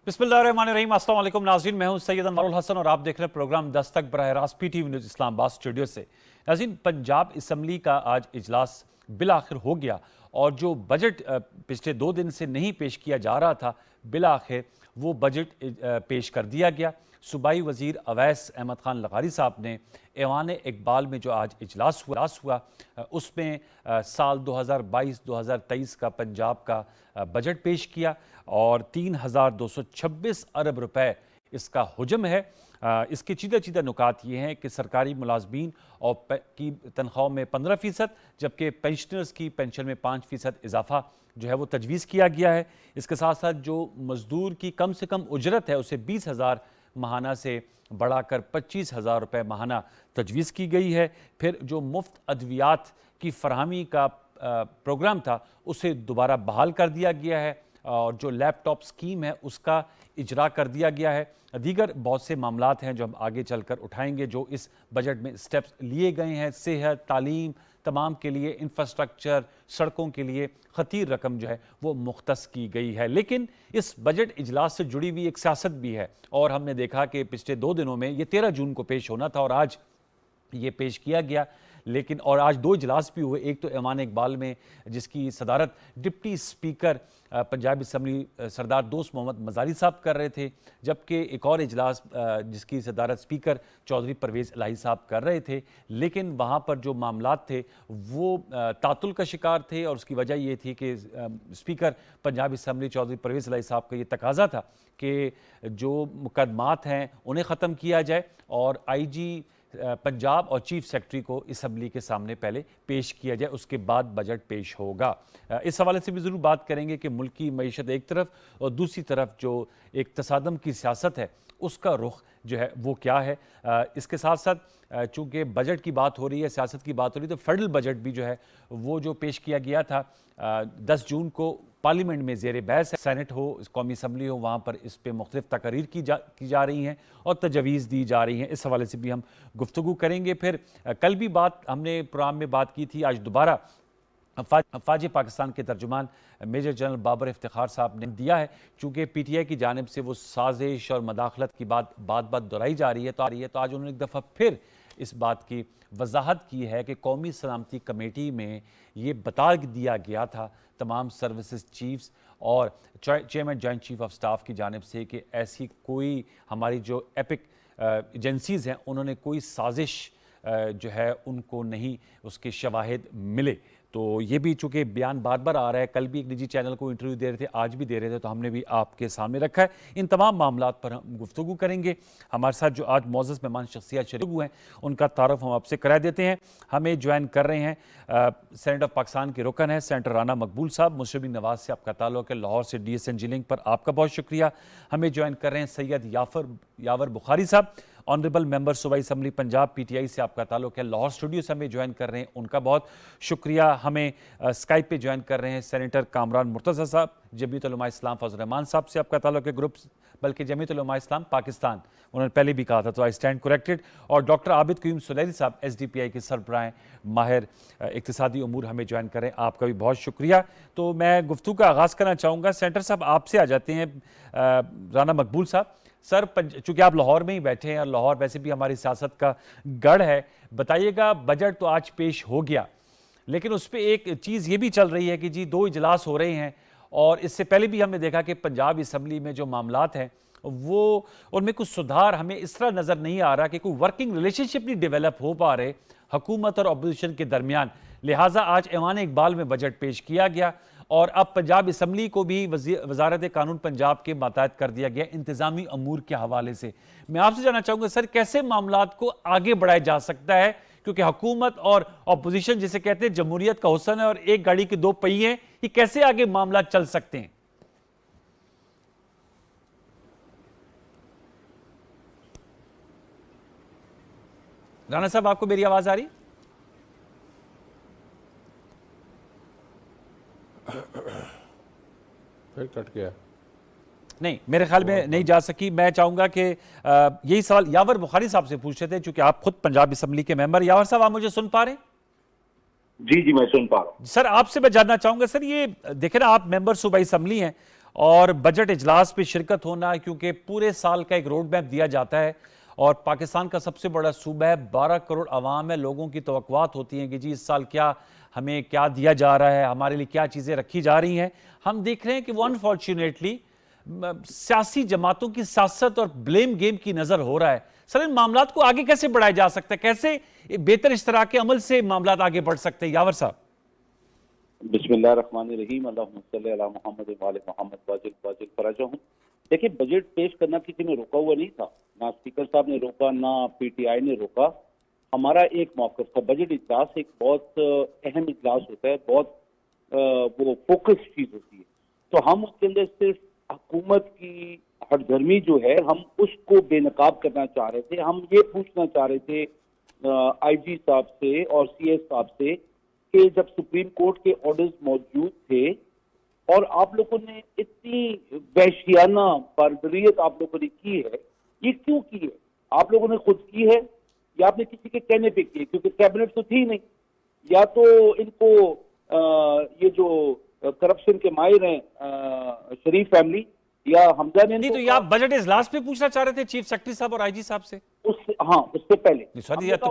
बिस्मिल्लाहिर्रहमानिर्रहीम। अस्सलाम वालेकुम नाज़रीन, मैं हूं सैयद अनवारुल हसन और आप देख रहे हैं प्रोग्राम दस्तक बराह रास्त पीटीवी न्यूज़ इस्लामाबाद स्टूडियो से। नाज़रीन, पंजाब असम्बली का आज इजलास बिलाखिर हो गया और जो बजट पिछले 2 दिन से नहीं पेश किया जा रहा था, बिलाखिर वो बजट पेश कर दिया गया। सूबाई वज़ीर अवैस अहमद ख़ान लगारी साहब ने ऐवान इकबाल में जो आज इजलास हुआ उसमें साल 2022-2023 का पंजाब का बजट पेश किया और 3,226 अरब रुपए इसका हुजम है। इसके चीदा नुकात ये हैं कि सरकारी मुलाजमीन और की तनख्वाहों में 15%, जबकि पेंशनर्स की पेंशन में 5% इजाफा जो है वो तजवीज़ किया गया है। इसके साथ साथ जो मजदूर की कम से कम उजरत है उसे 20,000 माहाना से बढ़ाकर 25,000 रुपये माहाना तजवीज़ की गई है। फिर जो मुफ्त अद्वियात की फरहमी का प्रोग्राम था उसे दोबारा बहाल कर दिया गया है और जो लैपटॉप स्कीम है उसका इजरा कर दिया गया है। दीगर बहुत से मामलात हैं जो हम आगे चलकर उठाएंगे जो इस बजट में स्टेप्स लिए गए हैं। सेहत, तालीम, तमाम के लिए इंफ्रास्ट्रक्चर, सड़कों के लिए खतीर रकम जो है वो मुख्तस की गई है। लेकिन इस बजट इजलास से जुड़ी हुई एक सियासत भी है और हमने देखा कि पिछले 2 दिनों में ये 13 जून को पेश होना था और आज ये पेश किया गया। लेकिन और आज 2 इजलास भी हुए, एक तो ऐवान इकबाल में जिसकी सदारत डिप्टी स्पीकर पंजाब असम्बली सरदार दोस्त मोहम्मद मजारी साहब कर रहे थे, जबकि एक और इजलास जिसकी सदारत स्पीकर चौधरी परवेज़ इलाही साहब कर रहे थे। लेकिन वहाँ पर जो मामलात थे वो तातुल का शिकार थे और उसकी वजह ये थी कि स्पीकर पंजाब असम्बली चौधरी परवेज़ इलाही साहब का ये तकाजा था कि जो मुकदमात हैं उन्हें ख़त्म किया जाए और IG पंजाब और चीफ सेक्रेटरी को असम्बली के सामने पहले पेश किया जाए, उसके बाद बजट पेश होगा। इस हवाले से भी ज़रूर बात करेंगे कि मुल्क की मईशत एक तरफ और दूसरी तरफ जो एक तसादम की सियासत है उसका रुख जो है वो क्या है। इसके साथ साथ चूँकि बजट की बात हो रही है, सियासत की बात हो रही है, तो फेडरल बजट भी जो है वो जो पेश किया गया था 10 जून को पार्लियामेंट में ज़ेर बहस है। सेनेट हो, कौमी असम्बली हो, वहाँ पर इस पर मुख्तलिफ तकारीर की जा रही हैं और तजवीज़ दी जा रही हैं। इस हवाले से भी हम गुफ्तगू करेंगे। फिर कल भी बात हमने प्रोग्राम में बात की थी, आज दोबारा फ़ौज पाकिस्तान के तर्जुमान मेजर जनरल बाबर इफ्तिखार साहब ने दिया है। चूँकि PTI की जानिब से वो साजिश और मदाखलत की बात दोहराई जा रही है तो आज उन्होंने एक दफ़ा फिर इस बात की वजाहत की है कि कौमी सलामती कमेटी में ये बता दिया गया था तमाम सर्विसेज चीफ्स और chairman joint chief of staff की जानिब से कि ऐसी कोई हमारी जो एपिक एजेंसीज़ हैं उन्होंने कोई साजिश जो है उनको नहीं उसके शवाहिद मिले। तो ये भी चूँकि बयान बार बार आ रहा है, कल भी एक निजी चैनल को इंटरव्यू दे रहे थे, आज भी दे रहे थे, तो हमने भी आपके सामने रखा है। इन तमाम मामलात पर हम गुफ्तगू करेंगे। हमारे साथ जो आज मौजूद मेहमान शख्सियत शरीक हुए हैं उनका तारुफ हम आपसे करा देते हैं। हमें ज्वाइन कर रहे हैं सेनेट ऑफ पाकिस्तान के रुकन है सेनेटर राना मकबूल साहब। मुशर्रफ नवाज से आपका ताल्लुक़ है, लाहौर से DSNG लिंक पर आपका बहुत शुक्रिया। हमें ज्वाइन कर रहे हैं सैयद यावर बुखारी साहब, ऑनरेबल मेंबर सूबाई असम्बली पंजाब PTI से आपका ताल्लुक़ है, लाहौर स्टूडियो से हमें ज्वाइन कर रहे हैं, उनका बहुत शुक्रिया। हमें स्काइप पे ज्वाइन कर रहे हैं सेनेटर कामरान मुर्तज़ा साहब, जमीयत उलमा इस्लाम फजल रहमान साहब से आपका ताल्लुक़ है, ग्रुप बल्कि जमीयत उलमा इस्लाम पाकिस्तान, उन्होंने पहले भी कहा था तो आई स्टैंड करेक्टेड। और डॉक्टर आबिद क़य्यूम सुलैरी साहब SDPI के सरबराह माहिर इक़्तिसादी उमूर हमें ज्वाइन करें, आपका भी बहुत शुक्रिया। तो मैं गुफ्तगू का आगाज़ करना चाहूँगा, सेनेटर साहब आपसे आ जाते हैं। राना मकबूल साहब, सर चूँकि आप लाहौर में ही बैठे हैं और लाहौर वैसे भी हमारी सियासत का गढ़ है, बताइएगा बजट तो आज पेश हो गया लेकिन उस पर एक चीज़ ये भी चल रही है कि जी 2 इजलास हो रहे हैं और इससे पहले भी हमने देखा कि पंजाब असम्बली में जो मामलात हैं वो उनमें कुछ सुधार हमें इस तरह नज़र नहीं आ रहा कि कोई वर्किंग रिलेशनशिप नहीं डेवलप हो पा रहे हुकूमत और अपोजिशन के दरमियान। लिहाजा आज ऐवान इकबाल में बजट पेश किया गया और अब पंजाब असम्बली को भी वजारत कानून पंजाब के मातहत कर दिया गया इंतज़ामी अमूर के हवाले से। मैं आपसे जानना चाहूँगा सर, कैसे मामलात को आगे बढ़ाया जा सकता है, क्योंकि हुकूमत और अपोजिशन जिसे कहते हैं जमहूरियत का हुस्न है और एक गाड़ी के 2 पहिए, ये कैसे आगे मामला चल सकते हैं? राना साहब, आपको मेरी आवाज आ रही? फिर कट गया। नहीं, मेरे ख्याल में नहीं जा सकी। मैं चाहूंगा कि यही सवाल यावर बुखारी साहब से पूछ रहे थे, चूंकि आप खुद पंजाब असम्बली के मेंबर। यावर साहब, आप मुझे सुन पा रहे हैं? जी मैं सुन पा रहा हूँ। सर आपसे मैं जानना चाहूंगा, सर ये देखे ना, आप मेंबर सूबाई असम्बली हैं और बजट इजलास पे शिरकत होना, क्योंकि पूरे साल का एक रोड मैप दिया जाता है और पाकिस्तान का सबसे बड़ा सूबा है, 12 करोड़ अवाम है, लोगों की तवक्कुआत होती हैं कि जी इस साल क्या हमें क्या दिया जा रहा है, हमारे लिए क्या चीज़ें रखी जा रही हैं। हम देख रहे हैं कि वो अनफॉर्चुनेटली सियासी जमातों की सियासत और ब्लेम गेम की नज़र हो रहा है। सर, इन मामलात को आगे कैसे बढ़ाया जा सकता है, कैसे बेहतर इश्तराक के अमल से मामलात आगे बढ़ सकते हैं? यावर साहब। बिस्मिल्लाहिर्रहमानिर्रहीम, अल्लाहुम्मा सल्ली अला मुहम्मद व आले मुहम्मद वाजिल वाजिल फराजा हूं। देखिए, बजट पेश करना किसी ने रोका हुआ नहीं था, ना स्पीकर साहब ने रोका, ना पीटीआई ने रोका। हमारा एक मौक़िफ़ था। बजट इजलास एक बहुत अहम इजलास होता है, बहुत वो फोकस चीज होती है। तो हम उसके अंदर सिर्फ हुकूमत की हठधर्मी जो है, हम उसको बेनकाब करना चाह रहे थे। हम ये पूछना चाह रहे थे आईजी साहब से और सीएस साहब से कि जब सुप्रीम कोर्ट के ऑर्डर्स मौजूद थे और आप लोगों ने इतनी वहशियाना बारबरियत आप लोगों ने की है, ये क्यों की है? आप लोगों ने खुद की है या आपने किसी के कहने पे की है? क्योंकि कैबिनेट तो थी नहीं। या तो इनको ये जो करप्शन के माहिर हैं शरीफ फैमिली या हमजा ने नहीं, तो ये आप बजट इजलास पे पूछना चाह रहे थे चीफ सेक्रेटरी साहब और आईजी साहब से? हाँ, उससे पहले तो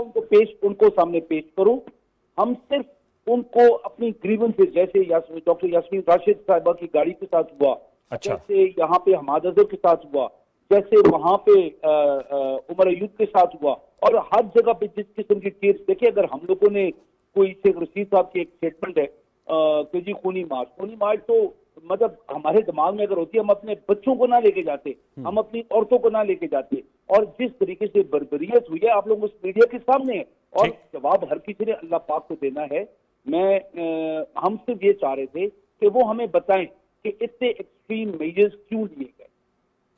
उनको सामने पेश करो। हम सिर्फ उनको अपनी ग्रीवेंसेस, जैसे डॉक्टर यास्मीन राशिद साहिबा की गाड़ी के साथ हुआ, अच्छा, जैसे यहाँ पे हमाद अजहर के साथ हुआ, जैसे वहां पे उमर अयूब के साथ हुआ, और हर जगह पे जिस किस्म की केस देखिए, अगर हम लोगों ने कोई शेख रशीद साहब की एक स्टेटमेंट है कि जी खूनी मार्च तो मतलब हमारे दिमाग में अगर होती है, हम अपने बच्चों को ना लेके जाते, हम अपनी औरतों को ना लेके जाते। और जिस तरीके से बर्बरियत हुई है, आप लोग उस मीडिया के सामने है, और जवाब हर किसी ने अल्लाह पाक को देना है। हम सिर्फ ये चाह रहे थे कि वो हमें बताएं कि इतने एक्सट्रीम मेजर्स क्यों लिए गए,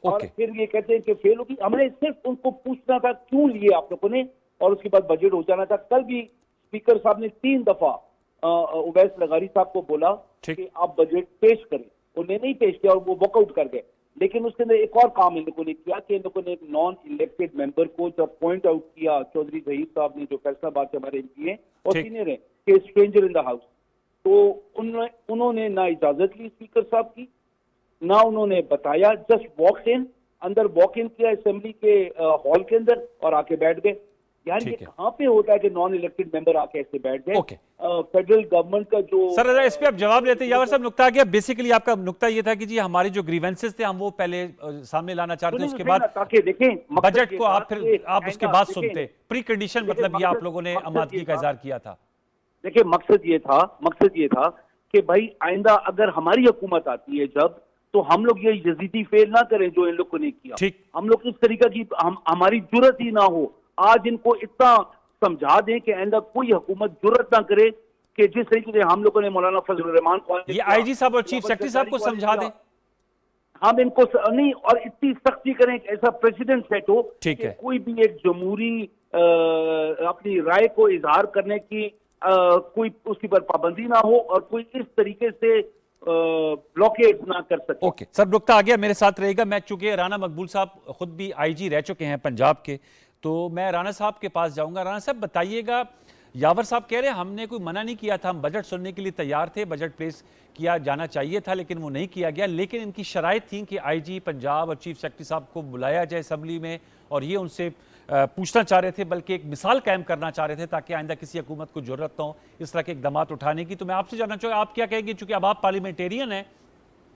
और फिर ये कहते हैं कि फेल होगी। हमने सिर्फ उनको पूछना था क्यों लिए आप लोगों ने, और उसके बाद बजट हो जाना था। कल भी स्पीकर साहब ने 3 दफा उवैस लगारी साहब को बोला कि आप बजट पेश करें, उन्होंने नहीं पेश किया और वो वॉकआउट कर गए। लेकिन उसके अंदर एक और काम इन लोगों ने किया कि इन लोगों ने एक नॉन इलेक्टेड मेंबर को जब पॉइंट आउट किया, चौधरी जहीर साहब ने, जो फैसलाबाद से हमारे एमपी हैं और सीनियर है, कि स्ट्रेंजर इन द हाउस, तो उन्होंने ना इजाजत ली स्पीकर साहब की, ना उन्होंने बताया, जस्ट वॉक इन, अंदर वॉक इन किया असेंबली के हॉल के अंदर और आके बैठ गए। यार ये कहां पे होता है कि नॉन इलेक्टेड मेंबर आके ऐसे बैठ जाए? फेडरल गवर्नमेंट का जो सर, इस पे आप जवाब लेते हैं। यावर साहब, नुक्ता आ गया। बेसिकली आपका नुक्ता ये था कि जी हमारे जो ग्रीवेंसेस थे हम वो पहले सामने लाना चाहते हैं, उसके बाद ताकि देखें बजट को आप उसके बाद सुनते। प्री कंडीशन मतलब ये आप लोगों ने आमादगी का इजहार किया था। देखिए, मकसद ये था कि भाई आइंदा अगर हमारी हुकूमत आती है जब, तो हम लोग ये यजीदी फेल ना करें जो इन लोगों ने किया। हम लोग इस तरीके की हमारी जुर्रत ही ना हो। आज इनको इतना समझा दें कि आइंदा कोई हुकूमत जुर्रत ना करे कि जिस तरीके से हम लोगों ने मौलाना फजल रहमान को, ये आईजी साहब और चीफ सेक्रेटरी साहब को समझा दें। हम इनको नहीं, और इतनी सख्ती करें कि ऐसा प्रेसिडेंट सेट हो कि कोई भी एक जमहूरी अपनी राय को इजहार करने की कोई उसकी पर पाबंदी ना हो, और कोई इस तरीके से ब्लॉकेज ना कर सके। ओके सर, नुक्ता आ गया, मेरे साथ रहेगा। मैं चूंकि राना मकबूल साहब खुद भी आईजी रह चुके हैं पंजाब के, तो मैं राना साहब के पास जाऊंगा। राना साहब, बताइएगा, यावर साहब कह रहे हैं हमने कोई मना नहीं किया था, हम बजट सुनने के लिए तैयार थे, बजट पेश किया जाना चाहिए था लेकिन वो नहीं किया गया। लेकिन इनकी शराइत थी कि आईजी पंजाब और चीफ सेक्रेटरी साहब को बुलाया जाए असेंबली में, और ये उनसे पूछना चाह रहे थे, बल्कि एक मिसाल कायम करना चाह रहे थे ताकि आइंदा किसी हुकूमत को जरूरत ना हो इस तरह के इकदाम उठाने की। तो मैं आपसे जानना चाहूँगा, आप क्या कहेंगे, चूंकि अब आप पार्लियामेंटेरियन हैं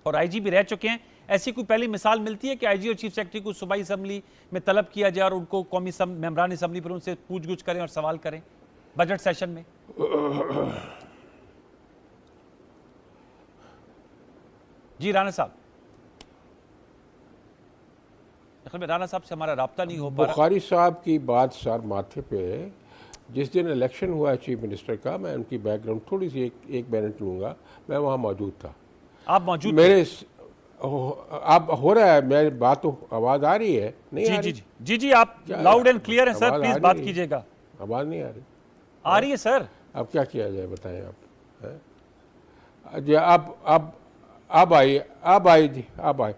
और आईजी भी रह चुके हैं, ऐसी कोई पहली मिसाल मिलती है कि आईजी और चीफ सेक्रेटरी को सूबाई असेंबली में तलब किया जाए और उनको कौमी मेंबरान असेंबली पर उनसे पूछ-गुछ करें और सवाल करें बजट सेशन में? जी राना साहब। राना साहब से हमारा राब्ता नहीं हो पा रहा। बुखारी साहब की बात सर माथे पे, जिस दिन इलेक्शन हुआ है चीफ मिनिस्टर का, मैं उनकी बैकग्राउंड थोड़ी सी एक मिनट लूँगा। मैं वहाँ मौजूद था। आप मौजूद? मेरे आप हो रहा है, मेरी बात तो आवाज़ आ रही है? नहीं जी आ रही? जी जी, आप लाउड एंड क्लियर है सर, प्लीज बात कीजिएगा। आवाज़ नहीं आ रही? आ रही है सर। अब क्या किया जाए बताएं आप? जी अब आइए जी, अब आए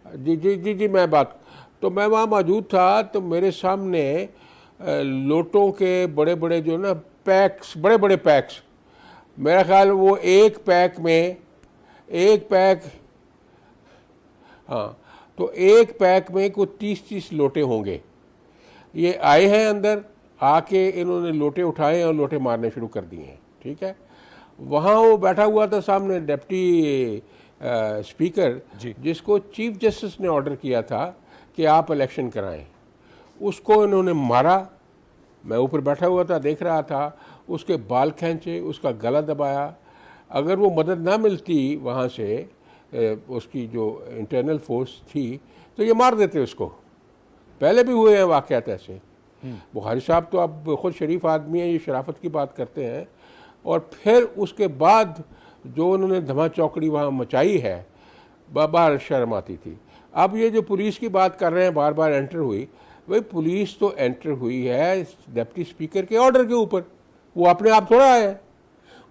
जी जी जी जी। मैं बात, तो मैं वहाँ मौजूद था, तो मेरे सामने लोटों के बड़े बड़े जो ना पैक्स, बड़े बड़े पैक्स, मेरा ख्याल वो एक पैक हाँ, तो एक पैक में कुछ 30-30 लोटे होंगे। ये आए हैं अंदर, आके इन्होंने लोटे उठाए और लोटे मारने शुरू कर दिए हैं। ठीक है, वहाँ वो बैठा हुआ था सामने डिप्टी स्पीकर, जिसको चीफ जस्टिस ने ऑर्डर किया था कि आप इलेक्शन कराएं, उसको इन्होंने मारा। मैं ऊपर बैठा हुआ था, देख रहा था, उसके बाल खींचे, उसका गला दबाया। अगर वो मदद ना मिलती वहाँ से उसकी जो इंटरनल फोर्स थी, तो ये मार देते उसको। पहले भी हुए हैं वाक़यात ऐसे। बुखारी साहब तो अब ख़ुद शरीफ आदमी है, ये शराफत की बात करते हैं। और फिर उसके बाद जो उन्होंने धमा चौकड़ी वहाँ मचाई है, बार शर्म आती थी। अब ये जो पुलिस की बात कर रहे हैं, बार बार एंटर हुई, भाई पुलिस तो एंटर हुई है डिप्टी स्पीकर के ऑर्डर के ऊपर, वो अपने आप थोड़ा आए।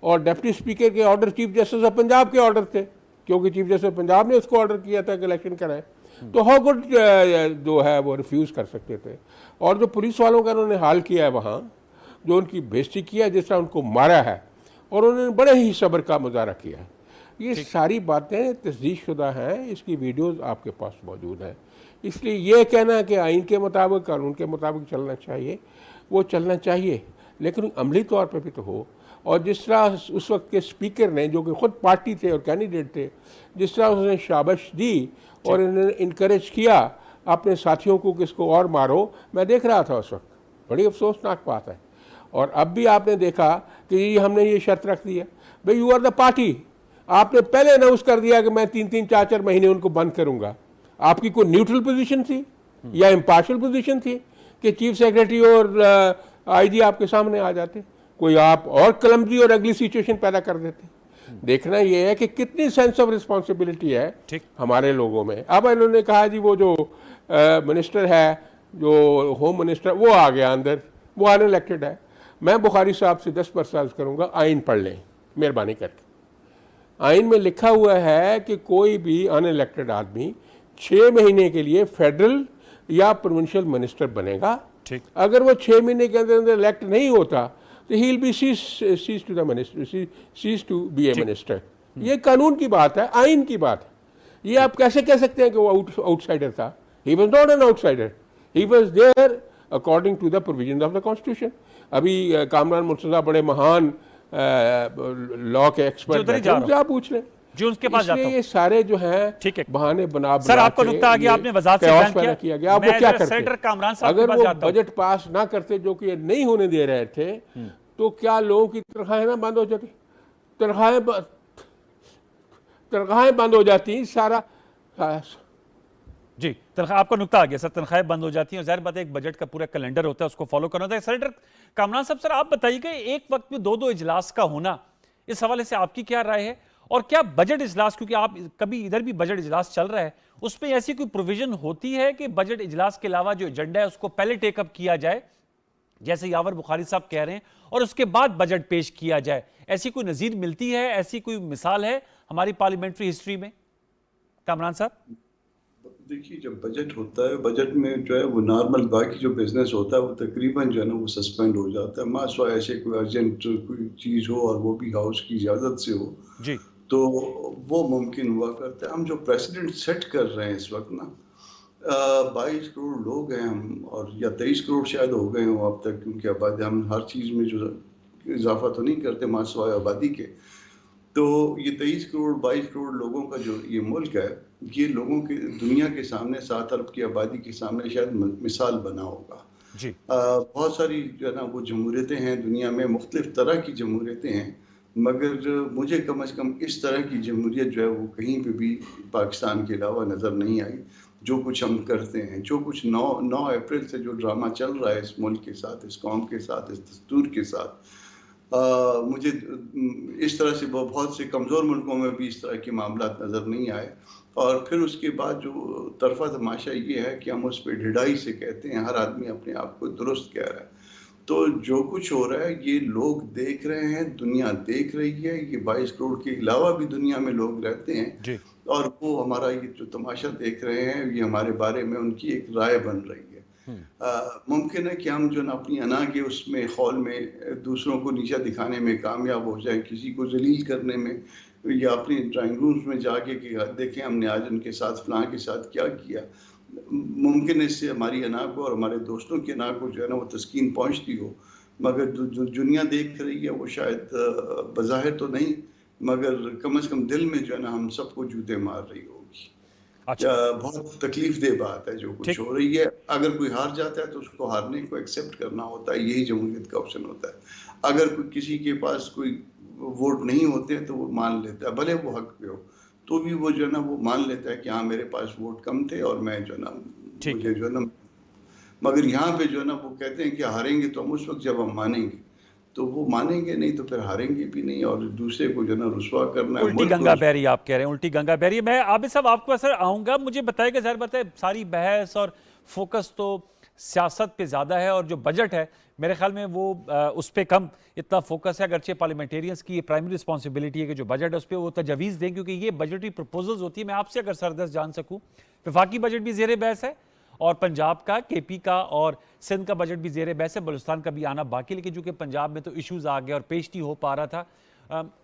और डिप्टी स्पीकर के order chief justice of Punjab के ऑर्डर थे, क्योंकि चीफ जस्टिस पंजाब ने उसको ऑर्डर किया था कि इलेक्शन कराएं। तो हाउ गुड जो है वो रिफ्यूज़ कर सकते थे। और जो पुलिस वालों का उन्होंने हाल किया है वहाँ, जो उनकी बेइज्जती किया है, जिस तरह उनको मारा है, और उन्होंने बड़े ही सब्र का मुजाहरा किया है। ये सारी बातें तस्दीक शुदा हैं, इसकी वीडियोस आपके पास मौजूद हैं। इसलिए ये कहना कि आइन के मुताबिक, कानून के मुताबिक चलना चाहिए, वो चलना चाहिए, लेकिन अमली तौर पर भी तो हो। और जिस तरह उस वक्त के स्पीकर ने, जो कि ख़ुद पार्टी थे और कैंडिडेट थे, जिस तरह उसने शाबाश दी और इन्होंने इनकरेज किया अपने साथियों को कि इसको और मारो, मैं देख रहा था उस वक्त, बड़ी अफसोसनाक बात है। और अब भी आपने देखा कि हमने ये शर्त रख दी है, भाई यू आर द पार्टी। आपने पहले अनाउंस कर दिया कि मैं 3-3, 4-4 महीने उनको बंद करूंगा। आपकी कोई न्यूट्रल पोजीशन थी या इम्पार्शियल पोजीशन थी कि चीफ सेक्रेटरी और आईजी आपके सामने आ जाते? कोई आप और क्लमजी और अगली सिचुएशन पैदा कर देते। देखना ये है कि कितनी सेंस ऑफ रिस्पॉन्सिबिलिटी है हमारे लोगों में। अब इन्होंने कहा जी वो जो मिनिस्टर है, जो होम मिनिस्टर, वो आ गया अंदर, वो अनइलेक्टेड है। मैं बुखारी साहब से 10 बार अर्ज करूँगा, आइन पढ़ लें मेहरबानी करके। आइन में लिखा हुआ है कि कोई भी अनइलेक्टेड आदमी 6 महीने के लिए फेडरल या प्रोविंशियल मिनिस्टर बनेगा। अगर वो 6 महीने के अंदर इलेक्ट नहीं होता तो he will be cease to the minister, cease to be a minister. ये कानून की बात है, आइन की बात है। ये आप कैसे कह सकते हैं कि वो आउटसाइडर था? He was not an outsider, he was there according to the provision of the constitution. अभी कामरान मुर्तज़ा बड़े महान लॉ के एक्सपर्ट हैं, उनसे आप पूछ लें जो उसके पास जाता हूं। ये सारे जो हैं बहाने बना सर, आपको नुक्ता आ गया, आपने वजाहत से बयान किया गया। आप वो क्या करते? सेनेटर कामरान साहब अगर वो बजट पास ना करते, जो कि नहीं होने दे रहे थे, तो क्या लोगों की तनख्वाहें ना बंद हो जाती? तनख्वाहें बंद हो जाती, सारा जी। तनख्वाह, आपका नुक्ता आ गया सर, तनख्वाहें बंद हो जाती हैं। जाहिर बात है एक बजट का पूरा कैलेंडर होता है, उसको फॉलो करना होता है। सेनेटर कामरान साहब, सर आप बताइए कि एक वक्त में 2-2 इजलास का होना, इस हवाले से आपकी क्या राय है? और क्या बजट इजलास, क्योंकि आप कभी इधर भी बजट इजलास चल रहा है, उसमें ऐसी कोई प्रोविजन होती है कि बजट इजलास के अलावा जो एजेंडा है उसको पहले टेकअप किया जाए, जैसे यावर बुखारी साहब कह रहे हैं, और उसके बाद बजट पेश किया जाए? ऐसी कोई नज़ीर मिलती है, ऐसी कोई मिसाल है हमारी पार्लियामेंट्री हिस्ट्री में? कामरान साहब देखिए, जब बजट होता है, बजट में जो है वो नॉर्मल बाकी जो बिजनेस होता है वो तकरीबन जो है ना वो सस्पेंड हो जाता है। माशा ऐसे कोई अर्जेंट कोई चीज़ हो और वो भी हाउस की इजाज़त से हो जी, तो वो मुमकिन हुआ करता है। हम जो प्रेसिडेंट सेट कर रहे हैं इस वक्त ना, 22 करोड़ लोग हैं हम, और या 23 करोड़ शायद हो गए हों अब तक, क्योंकि आबादी हम हर चीज़ में जो इजाफा तो नहीं करते माशा आबादी के। तो ये 23 करोड़ 22 करोड़ लोगों का जो ये मुल्क है, ये लोगों के दुनिया के सामने 7 अरब की आबादी के सामने शायद मिसाल बना होगा जी। बहुत सारी जो है ना वो जमहूरियतें हैं दुनिया में, मुख्तलिफ तरह की जमहूरियतें हैं, मगर मुझे कम से कम इस तरह की जमहूरियत जो है वो कहीं पे भी पाकिस्तान के अलावा नज़र नहीं आई। जो कुछ हम करते हैं, जो कुछ 9 अप्रैल से जो ड्रामा चल रहा है इस मुल्क के साथ, इस कौम के साथ, इस दस्तूर के साथ, मुझे इस तरह से बहुत से कमज़ोर मुल्कों में भी इस तरह के मामला नज़र नहीं आए। और फिर उसके बाद जो तरफा तमाशा ये है कि हम उस पर ढिढ़ाई से कहते हैं, हर आदमी अपने आप को दुरुस्त कह रहा है। तो जो कुछ हो रहा है ये लोग देख रहे हैं, दुनिया देख रही है। ये 22 करोड़ के अलावा भी दुनिया में लोग रहते हैं जी। और वो हमारा ये जो तमाशा देख रहे हैं, ये हमारे बारे में उनकी एक राय बन रही है। मुमकिन है कि हम जो ना अपनी अना के उसमें खौल में दूसरों को नीचा दिखाने में कामयाब हो जाए, किसी को जलील करने में या अपने ड्राइंग रूम्स में जाके कि देखें हमने आज उनके साथ फलां के साथ क्या किया। मुमकिन है इससे हमारी अना को और हमारे दोस्तों की अना को जो है ना वो तस्कीन पहुंचती हो, मगर जो दुनिया देख रही है वो शायद बज़ाहिर तो नहीं, मगर कम से कम दिल में जो है ना हम सबको जूते मार रही होगी। अच्छा, बहुत तकलीफ दे बात है जो कुछ हो रही है। अगर कोई हार जाता है तो उसको हारने को एक्सेप्ट करना होता है, यही जमहूरियत का ऑप्शन होता है। अगर कोई किसी के पास कोई वोट नहीं होते हैं तो वो मान लेता है, भले वो हक पे हो, तो भी वो जो है ना वो मान लेता है कि हाँ मेरे पास वोट कम थे और मैं जो है ना मुझे जो है ना, मगर यहाँ पे जो है ना वो कहते हैं कि हारेंगे तो हम उस वक्त जब हम मानेंगे, तो वो मानेंगे नहीं तो फिर हारेंगे भी नहीं, और दूसरे को जो है ना रुसवा करना है। उल्टी गंगा बह रही है, आप कह रहे हैं उल्टी गंगा बह रही है। मैं आबिद साहब आपको असर आऊंगा, मुझे बताइएगा, ज़रा बताए, सारी बहस और फोकस तो सियासत पे ज़्यादा है और जो बजट है मेरे ख्याल में वो उस पर कम इतना फोकस है। अगरचे पार्लियामेंटेरियंस की ये प्राइमरी रिस्पॉन्सिबिलिटी है कि जो बजट है उस पर वो तजवीज़ दें, क्योंकि ये बजटरी प्रपोजल्स होती है। मैं आपसे अगर सरदर्द जान सकूँ, वफाकी बजट भी ज़ेर बहस है और पंजाब का, केपी का और सिंध का बजट भी ज़ेर बहस है, बलूचिस्तान का भी आना बाकी, लेकिन चूंकि पंजाब में तो इशूज़ आ गए और पेश नहीं हो पा रहा था।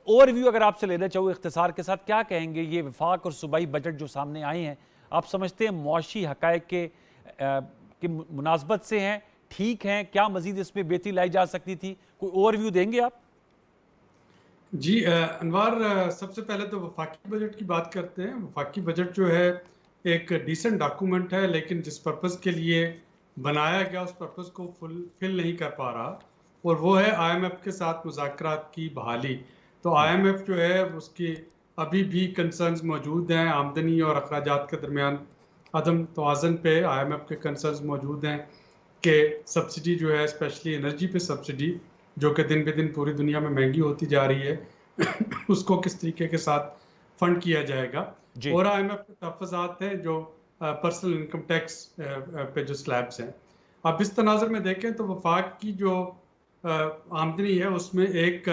ओवरव्यू अगर आपसे लेना चाहूँ इख्तिसार के साथ, क्या कहेंगे ये वफाक और सूबाई बजट जो सामने आए हैं, आप समझते हैं मुआशी हकायक के मुनासबत से हैं, ठीक हैं, क्या मजीद इसमें बेहतरी लाई जा सकती थी? कोई ओवरव्यू देंगे आप? जी अनवार, सबसे पहले तो वफाकी बजट की बात करते हैं। वफाकी बजट जो है एक डिसेंट डॉक्यूमेंट है, लेकिन जिस पर्पज़ के लिए बनाया गया उस पर्पज़ को फुलफिल नहीं कर पा रहा, और वो है IMF के साथ मुज़ाकरात की बहाली। तो IMF जो है उसकी अभी भी कंसर्न्स मौजूद हैं, आमदनी और अखराजात के दरमियान अदम तवाज़न पे IMF के कंसर्न्स मौजूद हैं कि सब्सिडी जो है, स्पेशली एनर्जी पे सब्सिडी जो कि दिन ब दिन पूरी दुनिया में महंगी होती जा रही है उसको किस तरीके के साथ फंड किया जाएगा। और IMF के तहफ़्फ़ुज़ात हैं जो पर्सनल इनकम टैक्स पे जो स्लैब्स हैं। अब इस तनाज़ुर में देखें तो वफाक की जो आमदनी है उसमें एक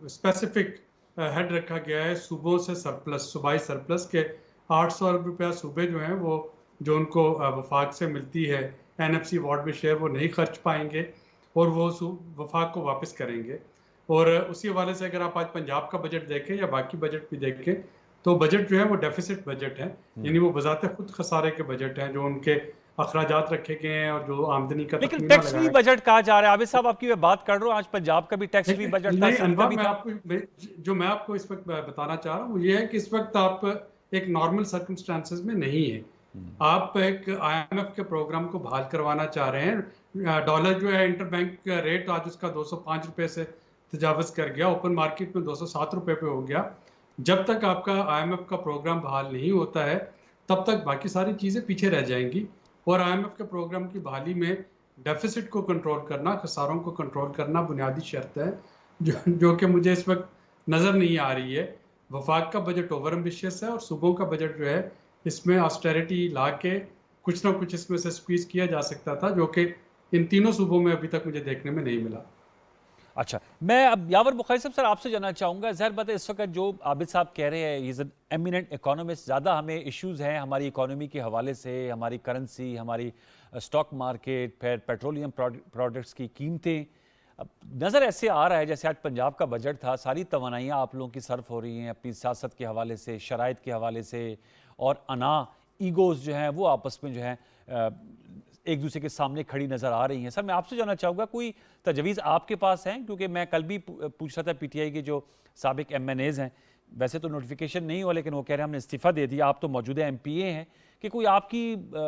स्पेसिफिक हेड रखा गया है सूबों से सरप्लस, सूबाई सरप्लस के 800 अरब रुपया सूबे जो हैं वो जो उनको वफाक से मिलती है NFC वार्ड में शेयर वो नहीं खर्च पाएंगे और वो वफाक को वापस करेंगे। और उसी हवाले से अगर आप आज पंजाब का बजट देखें या बाकी बजट भी देखें तो बजट जो है वो डेफिसिट बजट है, यानी वो बजाते खुद खसारे के बजट हैं जो उनके अखराजात रखे गए हैं और जो आमदनी का। लेकिन टैक्स फ्री बजट कहा जा रहा है आबिद साहब, आपकी मैं बात कर रहा हूँ, आज पंजाब का भी टैक्स फ्री बजट था, मैं आपको इस वक्त बताना चाह रहा हूँ वो ये है कि इस वक्त आप एक नॉर्मल सर्कमस्टांसेस में नहीं है। आप एक IMF के प्रोग्राम को बहाल करवाना चाह रहे हैं। डॉलर जो है इंटरबैंक का रेट आज उसका 205 रुपए से तजावज़ कर गया, ओपन मार्केट में 207 रुपए पे हो गया। जब तक आपका IMF का प्रोग्राम बहाल नहीं होता है तब तक बाकी सारी चीज़ें पीछे रह जाएंगी। और IMF के प्रोग्राम की बहाली में डेफिसिट को कंट्रोल करना, खसारों को कंट्रोल करना बुनियादी शर्त है जो कि मुझे इस वक्त नज़र नहीं आ रही है। वफाक का बजट ओवर एम्बिशियस है और सूबों का बजट जो है इसमें ऑस्टेरिटी ला के कुछ ना कुछ इसमें से स्क्वीज किया जा सकता था, जो कि इन तीनों सूबों में अभी तक मुझे देखने में नहीं मिला। अच्छा, मैं अब यावर बुखारी साहब सर आपसे जानना चाहूँगा, ज़ाहिर बात है इस वक्त जो आबिद साहब कह रहे हैं, इज़ एन एमिनेंट इकोनॉमिस्ट, ज़्यादा हमें इश्यूज़ हैं हमारी इकोनॉमी के हवाले से, हमारी करेंसी, हमारी स्टॉक मार्केट, फिर पेट्रोलियम प्रोडक्ट्स की कीमतें। अब नज़र ऐसे आ रहा है जैसे आज पंजाब का बजट था, सारी तवानाइयाँ आप लोगों की सर्फ हो रही हैं अपनी सियासत के हवाले से, शराइत के हवाले से, और अना ईगोज़ जो हैं वो आपस में जो हैं एक दूसरे के सामने खड़ी नज़र आ रही हैं। सर मैं आपसे जानना चाहूँगा कोई तजवीज़ आपके पास हैं, क्योंकि मैं कल भी पूछ रहा था PTI के जो साबिक MNAs हैं, वैसे तो नोटिफिकेशन नहीं हुआ लेकिन वो कह रहे हैं हमने इस्तीफ़ा दे दिया, आप तो मौजूदा MPA हैं, कि कोई आपकी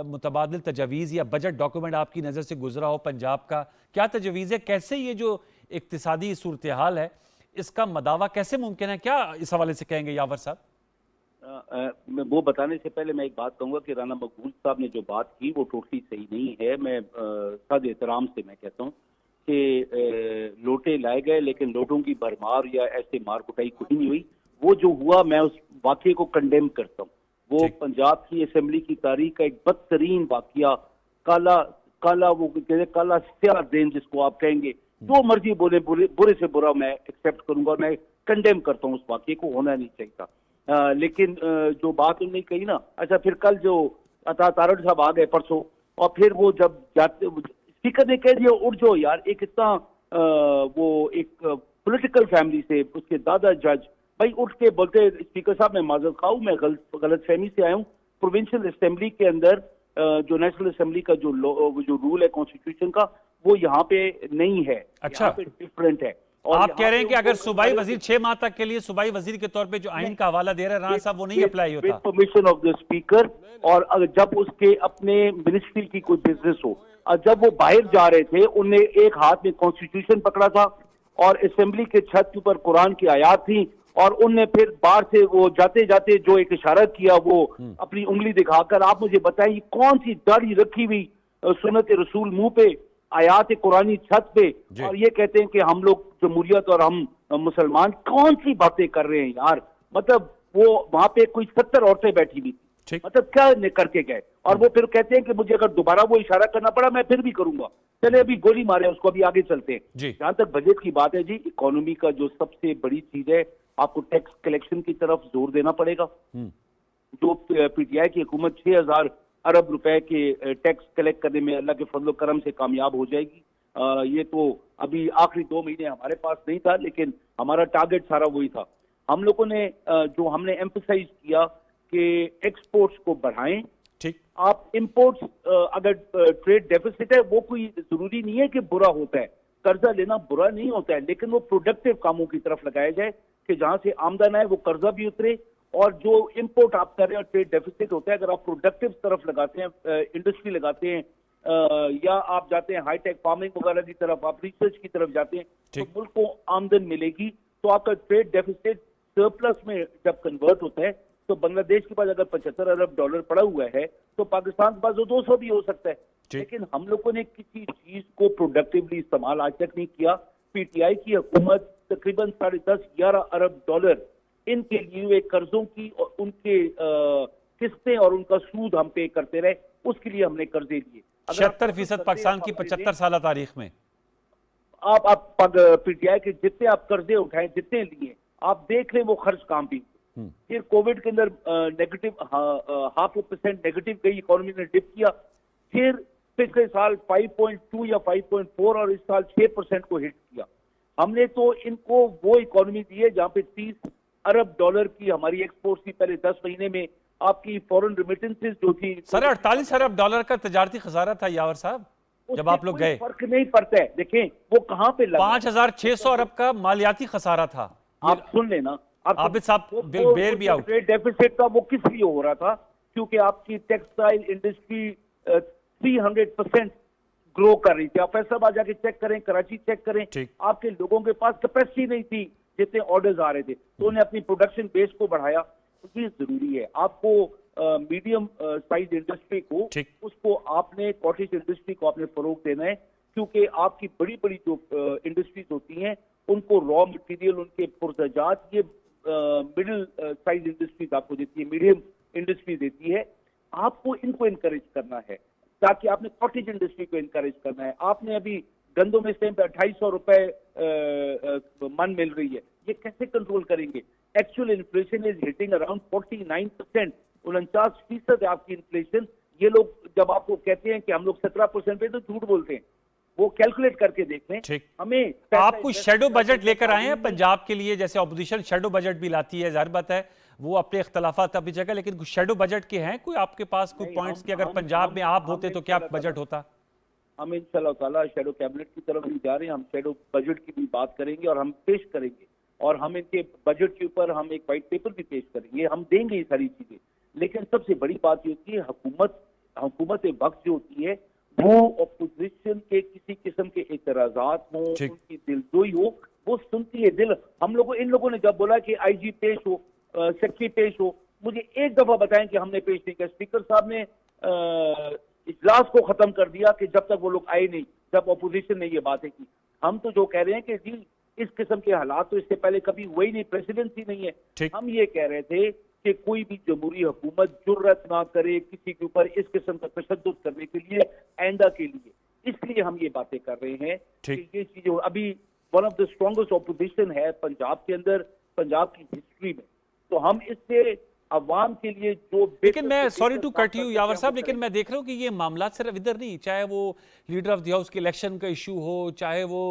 मुतबादिल तजवीज़ या बजट डॉक्यूमेंट आपकी नज़र से गुजरा हो पंजाब का, क्या तजवीज़ है, कैसे ये जो इक्तिसादी सूरत हाल है इसका मदावा कैसे मुमकिन है, क्या इस हवाले से कहेंगे यावर साहब? मैं वो बताने से पहले मैं एक बात कहूँगा कि राना मकबूल साहब ने जो बात की वो टोटली सही नहीं है। मैं सद एहतराम से मैं कहता हूँ कि लोटे लाए गए लेकिन लोटों की भरमार या ऐसे मार कुटाई कोई नहीं हुई। वो जो हुआ मैं उस वाक़े को कंडेम करता हूँ। वो पंजाब की असेंबली की तारीख का एक बदतरीन वाक़या, काला वो काला स्याह दिन जिसको आप कहेंगे, जो मर्जी बोले बुरे से बुरा मैं एक्सेप्ट करूंगा, मैं कंडेम करता हूँ, उस वाक़े को होना नहीं चाहिए था। लेकिन जो बात उन्होंने कही ना, अच्छा फिर कल जो अता तारड़ साहब आ गए परसों, और फिर वो जब जाते स्पीकर ने कह दिया उठ जाओ यार, एक इतना वो एक पॉलिटिकल फैमिली से उसके दादा जज भाई उठ के बोलते स्पीकर साहब मैं माजरत खाऊं, मैं गलत फहमी से आया हूँ। प्रोविंशियल असेंबली के अंदर जो नेशनल असेंबली का जो रूल है कॉन्स्टिट्यूशन का, वो यहाँ पे नहीं है। अच्छा। यहाँ पे डिफरेंट है। और आप यहाँ कह रहे हैं पे कि अगर उनको सूबाई वजीर 6 माह तक के लिए सूबाई वजीर के तौर पे जो आइन का हवाला दे रहे हैं राणा साहब, वो नहीं अप्लाई होता? परमिशन ऑफ द स्पीकर, और अगर जब उसके अपने मिनिस्ट्री की कोई बिजनेस हो, और जब वो बाहर जा रहे थे, उनने एक हाथ में कॉन्स्टिट्यूशन पकड़ा था और असेंबली के छत के ऊपर कुरान की आयात थी, और उनने फिर बाहर से वो जाते जाते जो एक इशारा किया, वो अपनी उंगली दिखाकर, आप मुझे बताइए कौन सी दाढ़ी रखी हुई सुन्नत रसूल मुंह पे, आयात कुरानी छत पे, और ये कहते हैं कि हम लोग जमहूरियत और हम मुसलमान। कौन सी बातें कर रहे हैं यार। मतलब वो वहां पे कोई 70 औरतें बैठी हुई थी, मतलब क्या करके गए, और वो फिर कहते हैं कि मुझे अगर दोबारा वो इशारा करना पड़ा मैं फिर भी करूंगा। चले अभी गोली मारे उसको, अभी आगे चलते हैं। जहां तक बजट की बात है जी, इकोनॉमी का जो सबसे बड़ी चीज है, आपको टैक्स कलेक्शन की तरफ जोर देना पड़ेगा। जो पीटीआई की हुकूमत 6000 अरब रुपए के टैक्स कलेक्ट करने में अल्लाह के फजल करम से कामयाब हो जाएगी। ये तो अभी आखिरी 2 महीने हमारे पास नहीं था, लेकिन हमारा टारगेट सारा वही था। हम लोगों ने जो हमने एम्फसाइज किया कि एक्सपोर्ट्स को बढ़ाएं। ठीक। आप इंपोर्ट्स अगर ट्रेड डेफिसिट है, वो कोई जरूरी नहीं है कि बुरा होता है, कर्जा लेना बुरा नहीं होता है, लेकिन वो प्रोडक्टिव कामों की तरफ लगाया जाए कि जहां से आमदन आए वो कर्जा भी उतरे, और जो इंपोर्ट आप कर रहे हैं ट्रेड डेफिसिट होता है, अगर आप प्रोडक्टिव तरफ लगाते हैं, इंडस्ट्री लगाते हैं, या आप जाते हैं हाईटेक फार्मिंग वगैरह की तरफ, आप रिसर्च की तरफ जाते हैं, तो मुल्क को आमदन मिलेगी। तो आपका ट्रेड डेफिसिट सरप्लस में जब कन्वर्ट होता है, तो बांग्लादेश के पास अगर 75 अरब डॉलर पड़ा हुआ है, तो पाकिस्तान के पास 200 भी हो सकता है। लेकिन हम लोगों ने किसी चीज को प्रोडक्टिवली इस्तेमाल आज तक नहीं किया। पीटीआई की हुकूमत तकरीबन 10.5-11 अरब डॉलर इनके लिए कर्जों की और उनके किस्तें और उनका सूद हम पे करते रहे, उसके लिए हमने कर्जे लिए। 76% पाकिस्तान की 75 साल तारीख में आप पीटीआई के जितने आप कर्जे उठाए, जितने लिए, आप देख लें वो खर्च काम भी। फिर कोविड के अंदर नेगेटिव 0.5% नेगेटिव गई, इकोनॉमी ने डिप किया। फिर पिछले साल 5.2 या 5.4 और इस साल 6% को हिट किया। हमने तो इनको वो इकोनॉमी दी है जहां पे 30 अरब डॉलर की हमारी एक्सपोर्ट थी पहले 10 महीने में। आपकी फॉरेन रिमिटेंसेस जो थी, सर 48 अरब डॉलर का तजारती खसारा था यावर साहब जब आप लोग गए। फर्क नहीं पड़ता है, देखें वो कहां पे लगा। 5600 अरब का मालियाती खसारा था। आप सुन लेना, आबिद साहब बेर भी आउट। ट्रेड डेफिसिट था वो किस लिए हो रहा था? क्योंकि आपकी टेक्सटाइल इंडस्ट्री 300% ग्रो कर रही थी। आप फैसलाबाद जाके चेक करें, कराची चेक करें, आपके लोगों के पास कैपेसिटी नहीं थी जितने ऑर्डर्स आ रहे थे, तो उन्हें अपनी प्रोडक्शन बेस को बढ़ाया। तो ये जरूरी है। आपको मीडियम साइज इंडस्ट्री को, उसको आपने, कॉटेज इंडस्ट्री को आपने फरोग देना है, क्योंकि आपकी बड़ी बड़ी जो इंडस्ट्रीज होती हैं उनको रॉ मटेरियल, उनके पुरजात, ये मिडिल साइज इंडस्ट्रीज आपको देती है, मीडियम इंडस्ट्री देती है। आपको इनको इनकरेज करना है, ताकि आपने कॉटेज इंडस्ट्री को इनकरेज करना है। आपने अभी गंदों में से 2800 रुपए मन मिल रही है, ये कैसे कंट्रोल करेंगे? Actual inflation is hitting around 49%, 49% है आपकी इन्फ्लेशन। ये लोग जब आपको कहते हैं कि हम लोग 17% पे, तो झूठ बोलते हैं। वो कैलकुलेट करके देख लें। हमें आप कुछ शेडो बजट लेकर आए हैं पंजाब के लिए, जैसे ऑपोजिशन शेडो बजट भी लाती है, जाहिर बात है वो अपने इख्तलाफात अभी जगह, लेकिन कुछ शेडो बजट के हैं कोई आपके पास कुछ पॉइंट्स कि अगर पंजाब में आप होते तो क्या बजट होता? हम इंशाल्लाह ताला शेडो कैबिनेट की तरफ भी जा रहे हैं, हम शेडो बजट की भी बात करेंगे और हम पेश करेंगे, और हम इनके बजट के ऊपर हम एक वाइट पेपर भी पेश करेंगे, हम देंगे ये सारी चीजें। लेकिन सबसे बड़ी बात ये होती है, हुकूमत वक्त जो होती है वो अपोजिशन के किसी किस्म के एतराजात हो, उनकी दिलजोई हो, वो सुनती है। हम लोगों, इन लोगों ने जब बोला कि आईजी पेश हो, सेक्रेटरी पेश हो, मुझे एक दफा बताएं कि हमने पेश नहीं किया। स्पीकर साहब ने इजलास को खत्म कर दिया कि जब तक वो लोग आए नहीं, जब अपोजिशन ने ये बातें की। हम तो जो कह रहे हैं कि जी इस किस्म के हालात तो इससे पहले कभी हुए ही नहीं, प्रेसिडेंसी नहीं है। हम ये कह रहे थे कि कोई भी जमहूरी हुकूमत जुर्रत ना करे किसी के ऊपर इस किस्म का तशद्दुद करने के लिए, आइंदा के लिए। इसलिए हम ये बातें कर रहे हैं कि ये चीजें, अभी one of the strongest opposition है पंजाब के अंदर, पंजाब की हिस्ट्री में। तो हम इससे अवाम के लिए जो, लेकिन मैं सॉरी टू कट यू यावर साहब, लेकिन मैं देख रहा हूँ कि ये मामला सिर्फ इधर नहीं, चाहे वो लीडर ऑफ द हाउस के इलेक्शन का इशू हो, चाहे वो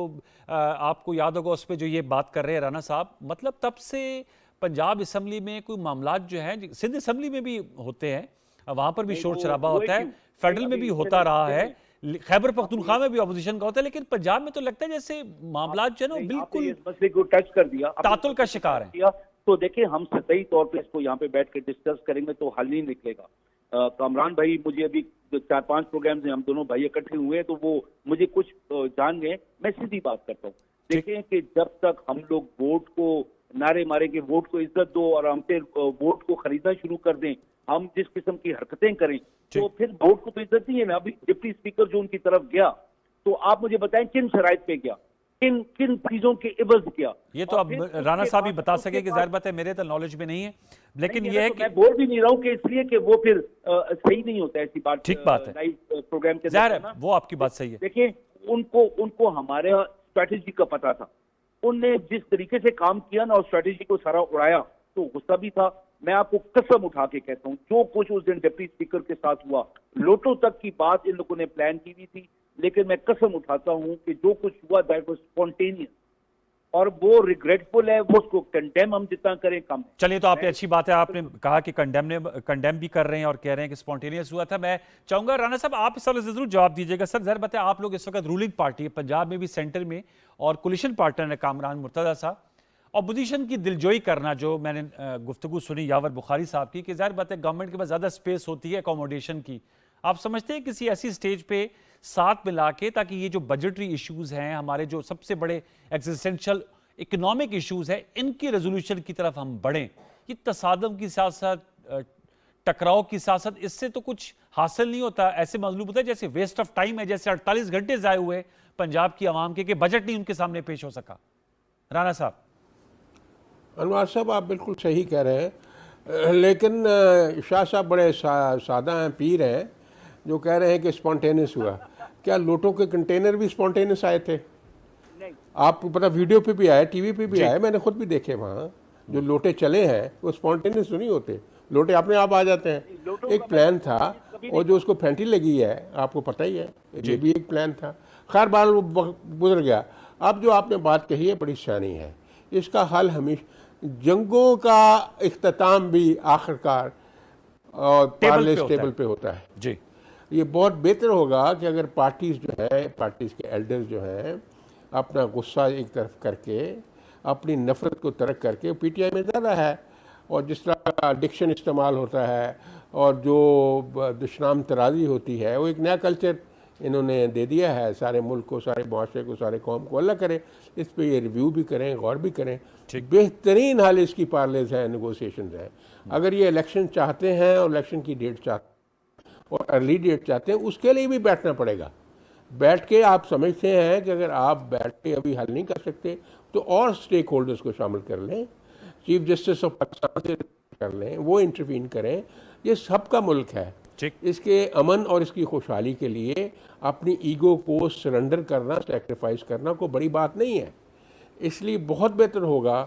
आपको याद होगा उस पर जो ये बात कर रहे हैं राणा साहब, मतलब तब से पंजाब असम्बली में कोई मामला जो है, सिंध असम्बली में भी होते हैं, वहां पर भी शोर शराबा होता है, फेडरल में भी होता रहा है, खैबर पख्तूनख्वा में भी अपोजिशन का होता है, लेकिन पंजाब में तो लगता है जैसे मामला जो है ना बिल्कुल इस मसले को टच कर दिया, तातुल का शिकार है। तो देखिए, हम सतही तौर पे इसको यहाँ पे बैठ के डिस्कस करेंगे तो हल नहीं निकलेगा। कामरान भाई, मुझे अभी 4-5 प्रोग्राम से हम दोनों भाई इकट्ठे हुए हैं, तो वो मुझे कुछ जान गए। मैं सीधी बात करता हूँ, देखें कि जब तक हम लोग वोट को नारे मारे कि वोट को इज्जत दो और हमसे वोट को खरीदना शुरू कर दें, हम जिस किस्म की हरकतें करें, तो फिर वोट को तो इज्जत नहीं है ना। अभी डिप्टी स्पीकर जो उनकी तरफ गया, तो आप मुझे बताएं किन शराइत पे गया, किन किन चीजों के इवज किया। ये तो अब राणा साहब ही बता सके कि जाहिर बात है मेरे तो नॉलेज में नहीं है, लेकिन ये है कि मैं बोल भी नहीं रहा हूँ कि इसलिए कि वो फिर सही नहीं होता ऐसी बात। ठीक बात है, लाइव प्रोग्राम के जाहिर है वो आपकी बात सही है। देखिए, उनको हमारे स्ट्रैटेजी का पता था, उनने जिस तरीके से काम किया ना और स्ट्रैटेजी को सारा उड़ाया, तो गुस्सा भी था। मैं आपको कसम उठा के कहता हूँ, जो कुछ उस दिन डिप्टी स्पीकर के साथ हुआ, लोटो तक की बात इन लोगों ने प्लान की हुई थी, लेकिन मैं कसम उठाता हूं कि जो कुछ हुआ दैट वाज स्पॉन्टेनियस, और वो रिग्रेटफुल है। वो उसको कंडेम हम जितना करें कम। चलिए, तो आपने अच्छी बात है, आपने कहा कि कंडेम भी कर रहे हैं और कह रहे हैं कि स्पॉन्टेनियस हुआ था। मैं चाहूंगा राणा साहब आप इस सवाल से जरूर जवाब दीजिएगा। सर जाहिर बात है आप लोग इस वक्त रूलिंग पार्टी है पंजाब में भी, सेंटर में, और कोलिशन पार्टनर है कामरान मुर्तजा साहब। अपोजिशन की दिलजोई करना, जो मैंने गुफ्तगू सुनी यावर बुखारी साहब की, कि जाहिर बात है गवर्नमेंट के पास ज़्यादा स्पेस होती है अकोमोडेशन की, आप समझते हैं किसी ऐसी स्टेज पे साथ मिला के, ताकि ये जो बजटरी इश्यूज हैं, हमारे जो सबसे बड़े एग्जिस्टेंशियल इकोनॉमिक इश्यूज हैं, इनकी रेजोल्यूशन की तरफ हम बढ़ें? ये तसादम की सियासत, टकराव की सियासत, इससे तो कुछ हासिल नहीं होता। ऐसे मालूम होता है जैसे वेस्ट ऑफ टाइम है, जैसे 48 घंटे ज़ाय हुए पंजाब की आवाम के, कि बजट नहीं उनके सामने पेश हो सका। राणा साहब। अनवार साहब, आप बिल्कुल सही कह रहे हैं, लेकिन शाह साहब बड़े सादा हैं, पीर हैं, जो कह रहे हैं कि स्पॉन्टेनियस हुआ। क्या लोटो के कंटेनर भी स्पॉन्टेनियस आए थे? आपको पता, वीडियो पे भी आए, टीवी पे भी आए, मैंने खुद भी देखे। वहाँ जो लोटे चले हैं वो स्पॉन्टेनियस तो नहीं होते, लोटे अपने आप आ जाते हैं। एक प्लान था, और जो उसको फेंटी लगी है आपको पता ही है, ये भी एक प्लान था। खैर बार वो गुजर गया। अब जो आपने बात कही है बड़ी सियानी है, इसका हल हमेशा जंगों का इख्तिताम भी आखिरकार और पार्लेस टेबल पे होता है जी। ये बहुत बेहतर होगा कि अगर पार्टीज जो है, पार्टीज के एल्डर्स जो हैं, अपना गुस्सा एक तरफ करके, अपनी नफरत को तर्क करके, पीटीआई में ज़्यादा है, और जिस तरह का डिक्शन इस्तेमाल होता है और जो दुश्मन तराजी होती है, वो एक नया कल्चर इन्होंने दे दिया है सारे मुल्क को, सारे माशरे को, सारे कौम को। अल्लाह करे इस पे ये रिव्यू भी करें, गौर भी करें। बेहतरीन हाल इसकी पार्लेज है, नेगोशिएशन है। अगर ये इलेक्शन चाहते हैं और इलेक्शन की डेट चाहते और अर्ली डेट चाहते हैं, उसके लिए भी बैठना पड़ेगा। बैठ के आप समझते हैं कि अगर आप बैठ के अभी हल नहीं कर सकते तो और स्टेक होल्डर्स को शामिल कर लें, चीफ जस्टिस ऑफ पाकिस्तान से कर लें, वो इंटरवीन करें। ये सबका मुल्क है, इसके अमन और इसकी खुशहाली के लिए अपनी ईगो को सरेंडर करना, सेक्रीफाइस करना कोई बड़ी बात नहीं है। इसलिए बहुत बेहतर होगा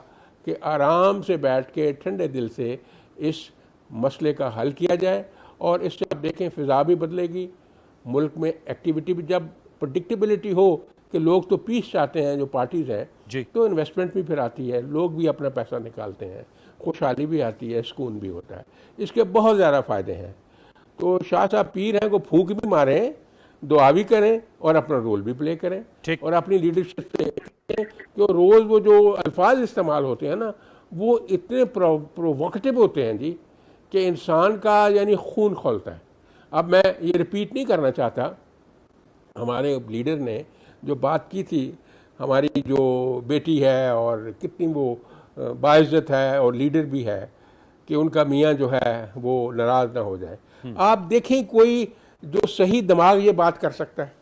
कि आराम से बैठ के ठंडे दिल से इस मसले का हल किया जाए, और इससे आप देखें फ़िज़ा भी बदलेगी, मुल्क में एक्टिविटी भी, जब प्रेडिक्टेबिलिटी हो कि लोग तो पीस चाहते हैं जो पार्टीज़ हैं, तो इन्वेस्टमेंट भी फिर आती है, लोग भी अपना पैसा निकालते हैं, खुशहाली भी आती है, सुकून भी होता है। इसके बहुत ज़्यादा फ़ायदे हैं। तो शाह साहब पीर हैं को फूंक भी मारें, दुआ भी करें और अपना रोल भी प्ले करें, और अपनी लीडरशिप से कि रोज़ वो जो अल्फाज इस्तेमाल होते हैं ना, वो इतने प्रोवोकेटिव होते हैं जी कि इंसान का यानी खून खौलता है। अब मैं ये रिपीट नहीं करना चाहता, हमारे लीडर ने जो बात की थी, हमारी जो बेटी है और कितनी वो बाइज्जत है और लीडर भी है, कि उनका मियाँ जो है वो नाराज़ ना हो जाए। आप देखें कोई जो सही दिमाग ये बात कर सकता है।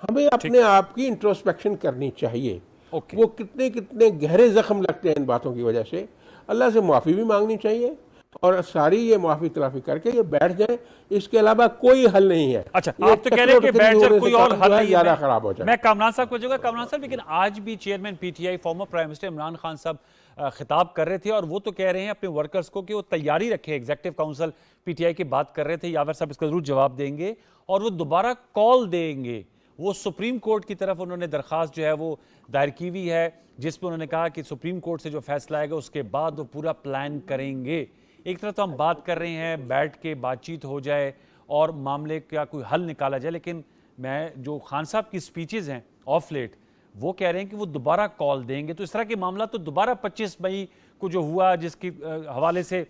हमें अपने आप की इंट्रोस्पेक्शन करनी चाहिए। वो कितने कितने गहरे जख्म लगते हैं इन बातों की वजह से। अल्लाह से माफ़ी भी मांगनी चाहिए, और सारी ये माफी तलाफी करके ये बैठ जाए, इसके अलावा कोई हल नहीं है। अच्छा, आप तो कह रहे हैं कि बैठ जाए, कोई और हल नहीं, ज्यादा खराब हो जाए। मैं कामरान साहब को जगह, कामरान साहब, लेकिन आज भी chairman PTI former prime minister Imran Khan साहब खिताब कर रहे थे, और वो तो कह रहे हैं अपने वर्कर्स को कि वो तैयारी रखे। एग्जीक्यूटिव काउंसिल पीटीआई की बात कर रहे थे, यावर साहब इसका जरूर जवाब देंगे, और वो दोबारा कॉल देंगे वो सुप्रीम कोर्ट की तरफ उन्होंने दरख्वास्त जो है वो दायर की हुई है, जिसमें उन्होंने कहा कि सुप्रीम कोर्ट से जो फैसला आएगा उसके बाद वो पूरा प्लान करेंगे। एक तरफ तो हम बात कर रहे हैं बैठ के बातचीत हो जाए और मामले का कोई हल निकाला जाए, लेकिन मैं जो खान साहब की स्पीचेस हैं ऑफ लेट, वो कह रहे हैं कि वो दोबारा कॉल देंगे। तो इस तरह के मामला तो दोबारा 25 मई को जो हुआ, जिसके हवाले से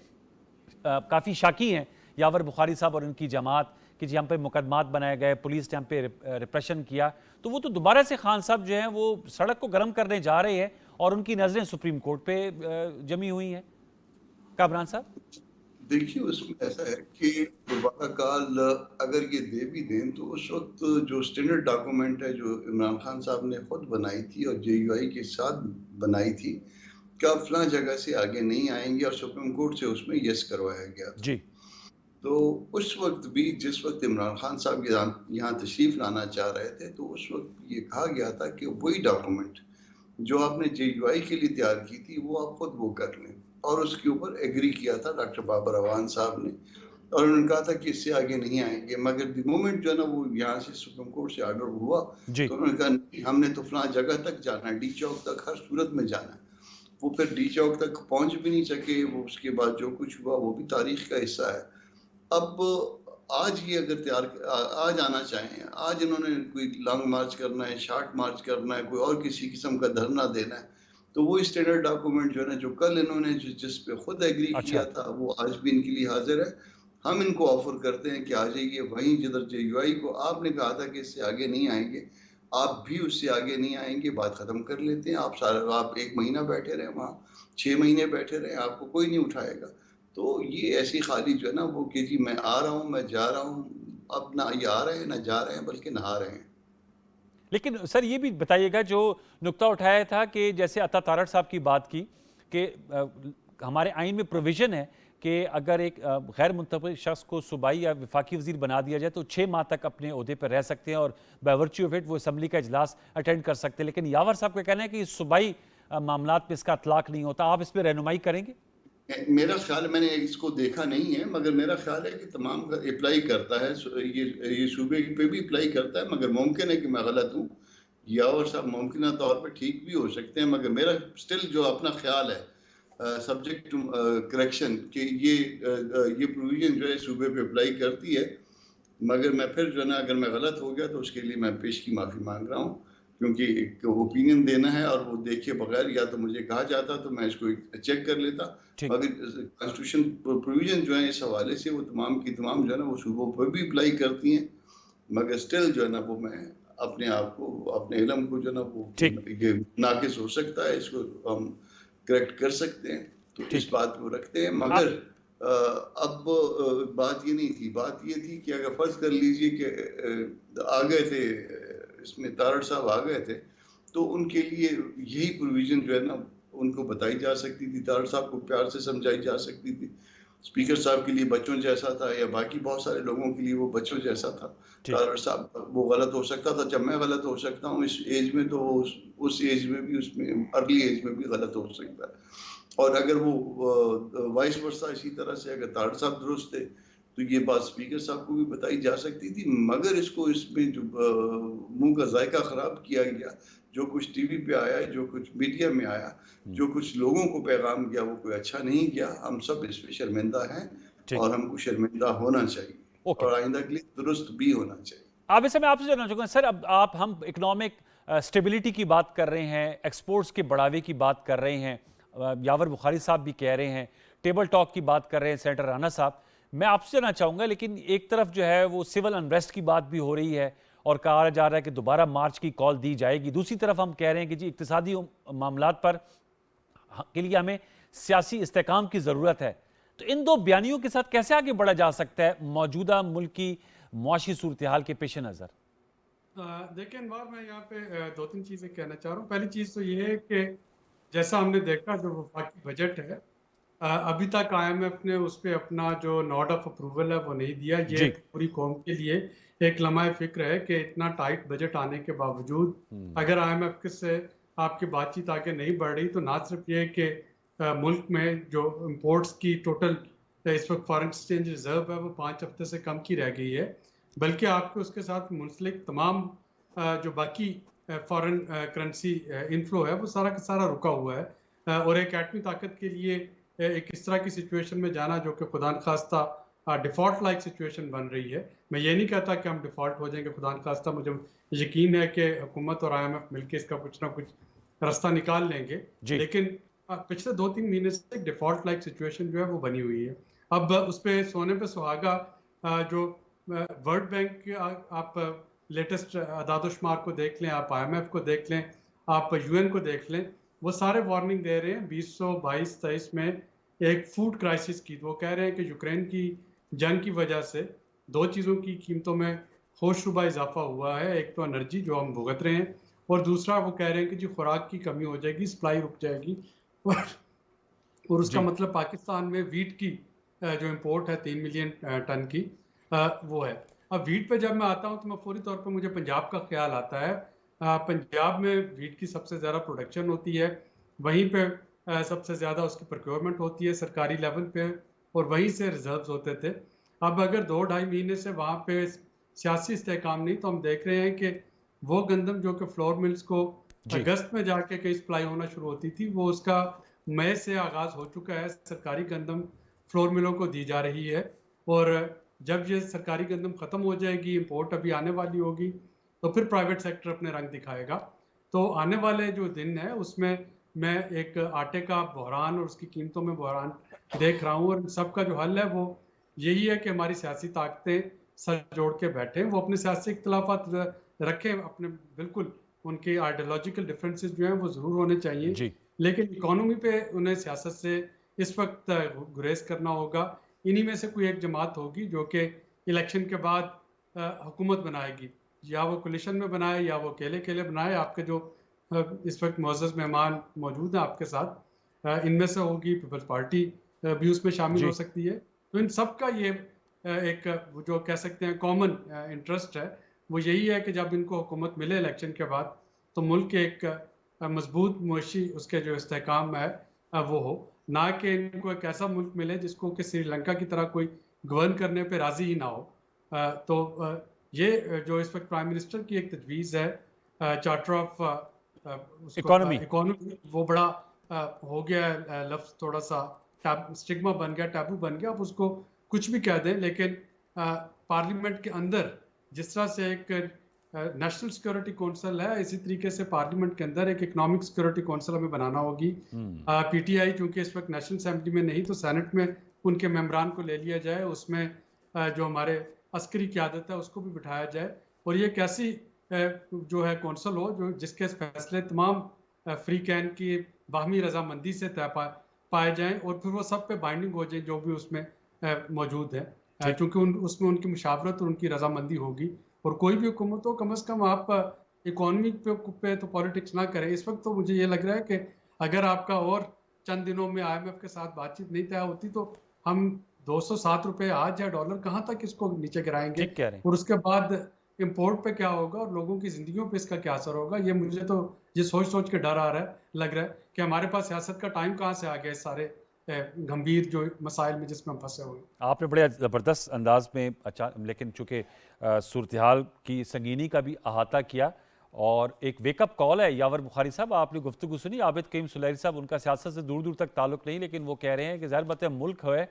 काफ़ी शाकी हैं यावर बुखारी साहब और उनकी जमात कि जी हम पे मुकदमात बनाए गए, पुलिस ने हम पे रिप्रेशन किया, तो वो तो दोबारा से खान साहब जो हैं वो सड़क को गर्म करने जा रहे हैं और उनकी नज़रें सुप्रीम कोर्ट पे जमी हुई हैं। कामरान साहब, देखिए, उसमें ऐसा है कि दोबारा कॉल अगर ये दे भी दें तो उस वक्त जो स्टैंडर्ड डॉक्यूमेंट है जो इमरान खान साहब ने खुद बनाई थी और JUI के साथ बनाई थी कि आप फलां जगह से आगे नहीं आएंगे, और सुप्रीम कोर्ट से उसमें यस करवाया गया था। जी, तो उस वक्त भी जिस वक्त इमरान खान साहब यहाँ तशरीफ लाना चाह रहे थे, तो उस वक्त ये कहा गया था कि वही डॉक्यूमेंट जो आपने JUI के लिए तैयार की थी वो आप खुद वो कर लें, और उसके ऊपर एग्री किया था डॉक्टर बाबर अवान साहब ने, और उन्होंने कहा था कि इससे आगे नहीं आएंगे। मगर द मोमेंट जो है ना वो यहाँ से सुप्रीम कोर्ट से ऑर्डर हुआ, तो उन्होंने कहा नहीं, हमने तो फलां जगह तक जाना है, D चौक तक हर सूरत में जाना है। वो फिर D चौक तक पहुंच भी नहीं सके। वो उसके बाद जो कुछ हुआ वो भी तारीख का हिस्सा है। अब आज ये अगर आज आना चाहें, आज इन्होंने कोई लॉन्ग मार्च करना है, शॉर्ट मार्च करना है, कोई और किसी किस्म का धरना देना है, तो वो स्टैंडर्ड डॉक्यूमेंट जो है ना, जो कल इन्होंने जिस पे खुद एग्री किया था, वो आज भी इनके लिए हाजिर है। हम इनको ऑफर करते हैं कि आ जाइए वहीं जिधर JUI को आपने कहा था कि इससे आगे नहीं आएंगे, आप भी उससे आगे नहीं आएंगे, बात खत्म कर लेते हैं। आप 1 महीना बैठे रहे वहाँ, 6 महीने बैठे रहे, आपको कोई नहीं उठाएगा। तो ये ऐसी खाली जो है ना वो कि जी मैं आ रहा हूँ, मैं जा रहा हूँ, अब ना ये आ रहे हैं ना जा रहे हैं, बल्कि नहा रहे हैं। लेकिन सर ये भी बताइएगा, जो नुक्ता उठाया था कि जैसे अता तारड़ साहब की बात की कि हमारे आइन में प्रोविजन है कि अगर एक गैर मुंतखब शख्स को सूबाई या वफाकी वजीर बना दिया जाए तो 6 माह तक अपने ओहदे पर रह सकते हैं और बाय वर्च्यू ऑफ इट वो असम्बली का इजलास अटेंड कर सकते हैं। लेकिन यावर साहब का कहना है कि सूबाई मामलात पे इसका इतलाक नहीं होता। आप इस पर रहनुमाई करेंगे? मेरा ख्याल, मैंने इसको देखा नहीं है, मगर मेरा ख्याल है कि तमाम अप्लाई करता है, ये सूबे पे भी अप्लाई करता है। मगर मुमकिन है कि मैं गलत हूँ, यावर साहब मुमकिन तौर पर ठीक भी हो सकते हैं, मगर मेरा स्टिल जो अपना ख्याल है सब्जेक्ट टू करेक्शन कि ये प्रोविजन जो है सूबे पे अप्लाई करती है। मगर मैं फिर जो है ना, अगर मैं गलत हो गया तो उसके लिए मैं पेश की माफ़ी मांग रहा हूँ, क्योंकि एक ओपिनियन देना है और वो देखे बगैर या तो मुझे कहा जाता तो मैं इसको चेक कर लेता। अगर कॉन्स्टिट्यूशन प्रोविजन जो है इस हवाले से वो तमाम की तमाम जो है ना वो सूबों पर भी अप्लाई करती हैं, मगर स्टिल जो है ना वो मैं अपने आप को, अपने इल्म को जो है ना वो ये नाकिस हो सकता है, इसको हम करेक्ट कर सकते हैं, तो इस बात को रखते हैं। मगर अब बात ये नहीं थी, बात ये थी कि अगर फर्ज कर लीजिए कि आ गए थे इसमें तारड़ साहब आ गए थे, तो उनके लिए यही प्रोविजन जो है ना उनको बताई जा सकती थी, तारड़ साहब को प्यार से समझाई जा सकती थी। स्पीकर साहब के लिए बच्चों जैसा था, या बाकी बहुत सारे लोगों के लिए वो बच्चों जैसा था। तारड़ साहब वो गलत हो सकता था, जब मैं गलत हो सकता हूँ इस एज में, तो उस एज में भी, उसमें अर्ली एज में भी गलत हो सकता है। और अगर वो वाइस वर्सा इसी तरह से अगर तारड़ साहब दुरुस्त थे तो ये बात स्पीकर साहब को भी बताई जा सकती थी। मगर इसको इसमें जो मुंह का जायका खराब किया गया, जो कुछ टीवी पे आया, जो कुछ मीडिया में आया, जो कुछ लोगों को पैगाम गया, वो कोई अच्छा नहीं गया। हम सब इस पे शर्मिंदा हैं और हमको शर्मिंदा होना चाहिए और आइंदा के लिए दुरुस्त भी होना चाहिए। आप इसे मैं आपसे जानना चाहूँगा सर, अब हम इकोनॉमिक स्टेबिलिटी की बात कर रहे हैं, एक्सपोर्ट्स के बढ़ावे की बात कर रहे हैं, यावर बुखारी साहब भी कह रहे हैं, टेबल टॉक की बात कर रहे हैं सेनेटर राणा साहब। मैं आपसे जानना चाहूँगा, लेकिन एक तरफ जो है वो सिविल अनरेस्ट की बात भी हो रही है और कहा जा रहा है कि दोबारा मार्च की कॉल दी जाएगी। दूसरी तरफ हम कह रहे हैं कि जी इक्तिसादी मामलात पर के लिए हमें सियासी इस्तेकाम की ज़रूरत है। तो इन दो बयानियों के साथ कैसे आगे बढ़ा जा सकता है मौजूदा मुल्क की मुआशी सूरत हाल के पेश नज़र? देखिए अनवार, मैं यहाँ पे 2-3 चीज़ें कहना चाह रहा हूँ। पहली चीज़ तो ये है कि जैसा हमने देखा जो वफाकी बजट है, अभी तक IMF ने उस पर अपना जो नोट ऑफ अप्रूवल है वो नहीं दिया। ये पूरी कौम के लिए एक लम्हा फिक्र है कि इतना टाइट बजट आने के बावजूद अगर IMF से आपकी बातचीत आगे नहीं बढ़ रही, तो ना सिर्फ ये कि मुल्क में जो इम्पोर्ट्स की टोटल इस वक्त फॉरेन एक्सचेंज रिजर्व है वो 5 हफ्ते से कम की रह गई है, बल्कि आपको उसके साथ मुंसलिक तमाम जो बाकी फॉरेन करेंसी इनफ्लो है वो सारा का सारा रुका हुआ है। और एक एटमी ताकत के लिए एक इस तरह की सिचुएशन में जाना जो कि खुदा न खास्ता डिफ़ॉल्ट लाइक सिचुएशन बन रही है। मैं ये नहीं कहता कि हम डिफ़ॉल्ट हो जाएंगे, खुदा न खास्ता मुझे यकीन है कि हुकूमत और IMF मिलकर इसका कुछ ना कुछ रास्ता निकाल लेंगे, लेकिन पिछले 2-3 महीने से डिफ़ॉल्ट लाइक सिचुएशन जो है वो बनी हुई है। अब उस पर सोने पे सुहागा जो वर्ल्ड बैंक आप लेटेस्ट अदाद-ओ-शुमार को देख लें, आप IMF को देख लें, आप UN को देख लें, वो सारे वार्निंग दे रहे हैं 2022-23 में एक फूड क्राइसिस की। वो कह रहे हैं कि यूक्रेन की जंग की वजह से 2 चीज़ों की कीमतों में होशरुबा इजाफा हुआ है। एक तो एनर्जी जो हम भुगत रहे हैं, और दूसरा वो कह रहे हैं कि जी खुराक की कमी हो जाएगी, सप्लाई रुक जाएगी। और उसका मतलब पाकिस्तान में वीट की जो इंपोर्ट है 3 मिलियन टन की, वो है। अब वीट पे जब मैं आता हूँ तो मैं फौरी तौर पे मुझे पंजाब का ख्याल आता है। पंजाब में वीट की सबसे ज़्यादा प्रोडक्शन होती है, वहीं पे सबसे ज़्यादा उसकी प्रोक्योरमेंट होती है सरकारी लेवल पे, और वहीं से रिजर्व्स होते थे। अब अगर 2-2.5 महीने से वहाँ पे सियासी इस्तेहकाम नहीं, तो हम देख रहे हैं कि वो गंदम जो कि फ्लोर मिल्स को अगस्त में जाके कहीं सप्लाई होना शुरू होती थी, वो उसका मई से आगाज़ हो चुका है। सरकारी गंदम फ्लोर मिलों को दी जा रही है, और जब ये सरकारी गंदम ख़त्म हो जाएगी, इंपोर्ट अभी आने वाली होगी, तो फिर प्राइवेट सेक्टर अपने रंग दिखाएगा। तो आने वाले जो दिन है उसमें मैं एक आटे का बहरान और उसकी कीमतों में बहरान देख रहा हूँ, और सबका जो हल है वो यही है कि हमारी सियासी ताकतें सर जोड़ के बैठे, वो अपने सियासी इख्तलाफात रखें, अपने बिल्कुल उनके आइडियोलॉजिकल डिफरेंसेस जो हैं वो ज़रूर होने चाहिए, लेकिन इकोनॉमी पे उन्हें सियासत से इस वक्त गुरेज करना होगा। इन्हीं में से कोई एक जमात होगी जो कि इलेक्शन के बाद हुकूमत बनाएगी, या वो कोलिशन में बनाए या वो अकेले अकेले बनाए। आपके जो इस वक्त मुअज़्ज़ज़ मेहमान मौजूद हैं आपके साथ, इनमें से होगी पीपल्स पार्टी भी उसमें शामिल हो सकती है। तो इन सब का ये एक जो कह सकते हैं कॉमन इंटरेस्ट है, वो यही है कि जब इनको हुकूमत मिले इलेक्शन के बाद, तो मुल्क के एक मजबूत मुआशी उसके जो इस्तेहकाम है वो हो, ना कि इनको एक ऐसा मुल्क मिले जिसको कि श्रीलंका की तरह कोई गवर्न करने पे राजी ही ना हो। तो ये जो इस वक्त प्राइम मिनिस्टर की एक तजवीज़ है, चार्टर ऑफ इकोनॉमी, वो बड़ा हो गया है लफ्ज़, थोड़ा सा स्टिग्मा बन गया, टैबू बन गया। अब उसको कुछ भी कह दें, लेकिन पार्लियामेंट के अंदर जिस तरह से एक नेशनल सिक्योरिटी काउंसिल है, इसी तरीके से पार्लियामेंट के अंदर एक इकोनॉमिक सिक्योरिटी काउंसिल हमें बनाना होगी। PTI चूंकि इस वक्त नेशनल असेंबली में नहीं, तो सेनेट में उनके मेंबरान को ले लिया जाए, उसमें जो हमारे अस्करी क़यादत है उसको भी बिठाया जाए, और ये कैसी जो है कौंसल हो जो जिसके फैसले तमाम फ्री कैन की बाहमी रजामंदी से तय पाए जाएं, और फिर वो सब पे बाइंडिंग हो जाए जो भी उसमें मौजूद है, क्योंकि उसमें उनकी मुशावरत और उनकी रजामंदी होगी। और कोई भी हुकूमत हो, कम अज़ कम आप इकोनॉमी पे तो पॉलिटिक्स ना करें। इस वक्त तो मुझे ये लग रहा है कि अगर आपका और चंद दिनों में IMF के साथ बातचीत नहीं तय होती, तो हम 207 रुपये आज या डॉलर कहाँ तक इसको नीचे गिराएंगे, और उसके बाद इंपोर्ट पे क्या होगा और लोगों की जिंदगियों पे इसका क्या असर होगा। ये मुझे तो ये सोच के डर आ रहा है, लग रहा है कि हमारे पास सियासत का टाइम कहाँ से आ गया इस सारे गंभीर जो मसाइल में जिसमें हम फंसे हुए। आपने बड़े ज़बरदस्त अंदाज में लेकिन चूँकि सूरत हाल की संगीनी का भी अहाता किया, और एक वेकअप कॉल है। यावर बुखारी साहब, आपने गुफ्तगू सुनी, आबिद कईम सुलैरी साहब, उनका सियासत से दूर दूर तक ताल्लुक़ नहीं, लेकिन वो कह रहे हैं कि ज़ाहिर बात है मुल्क है,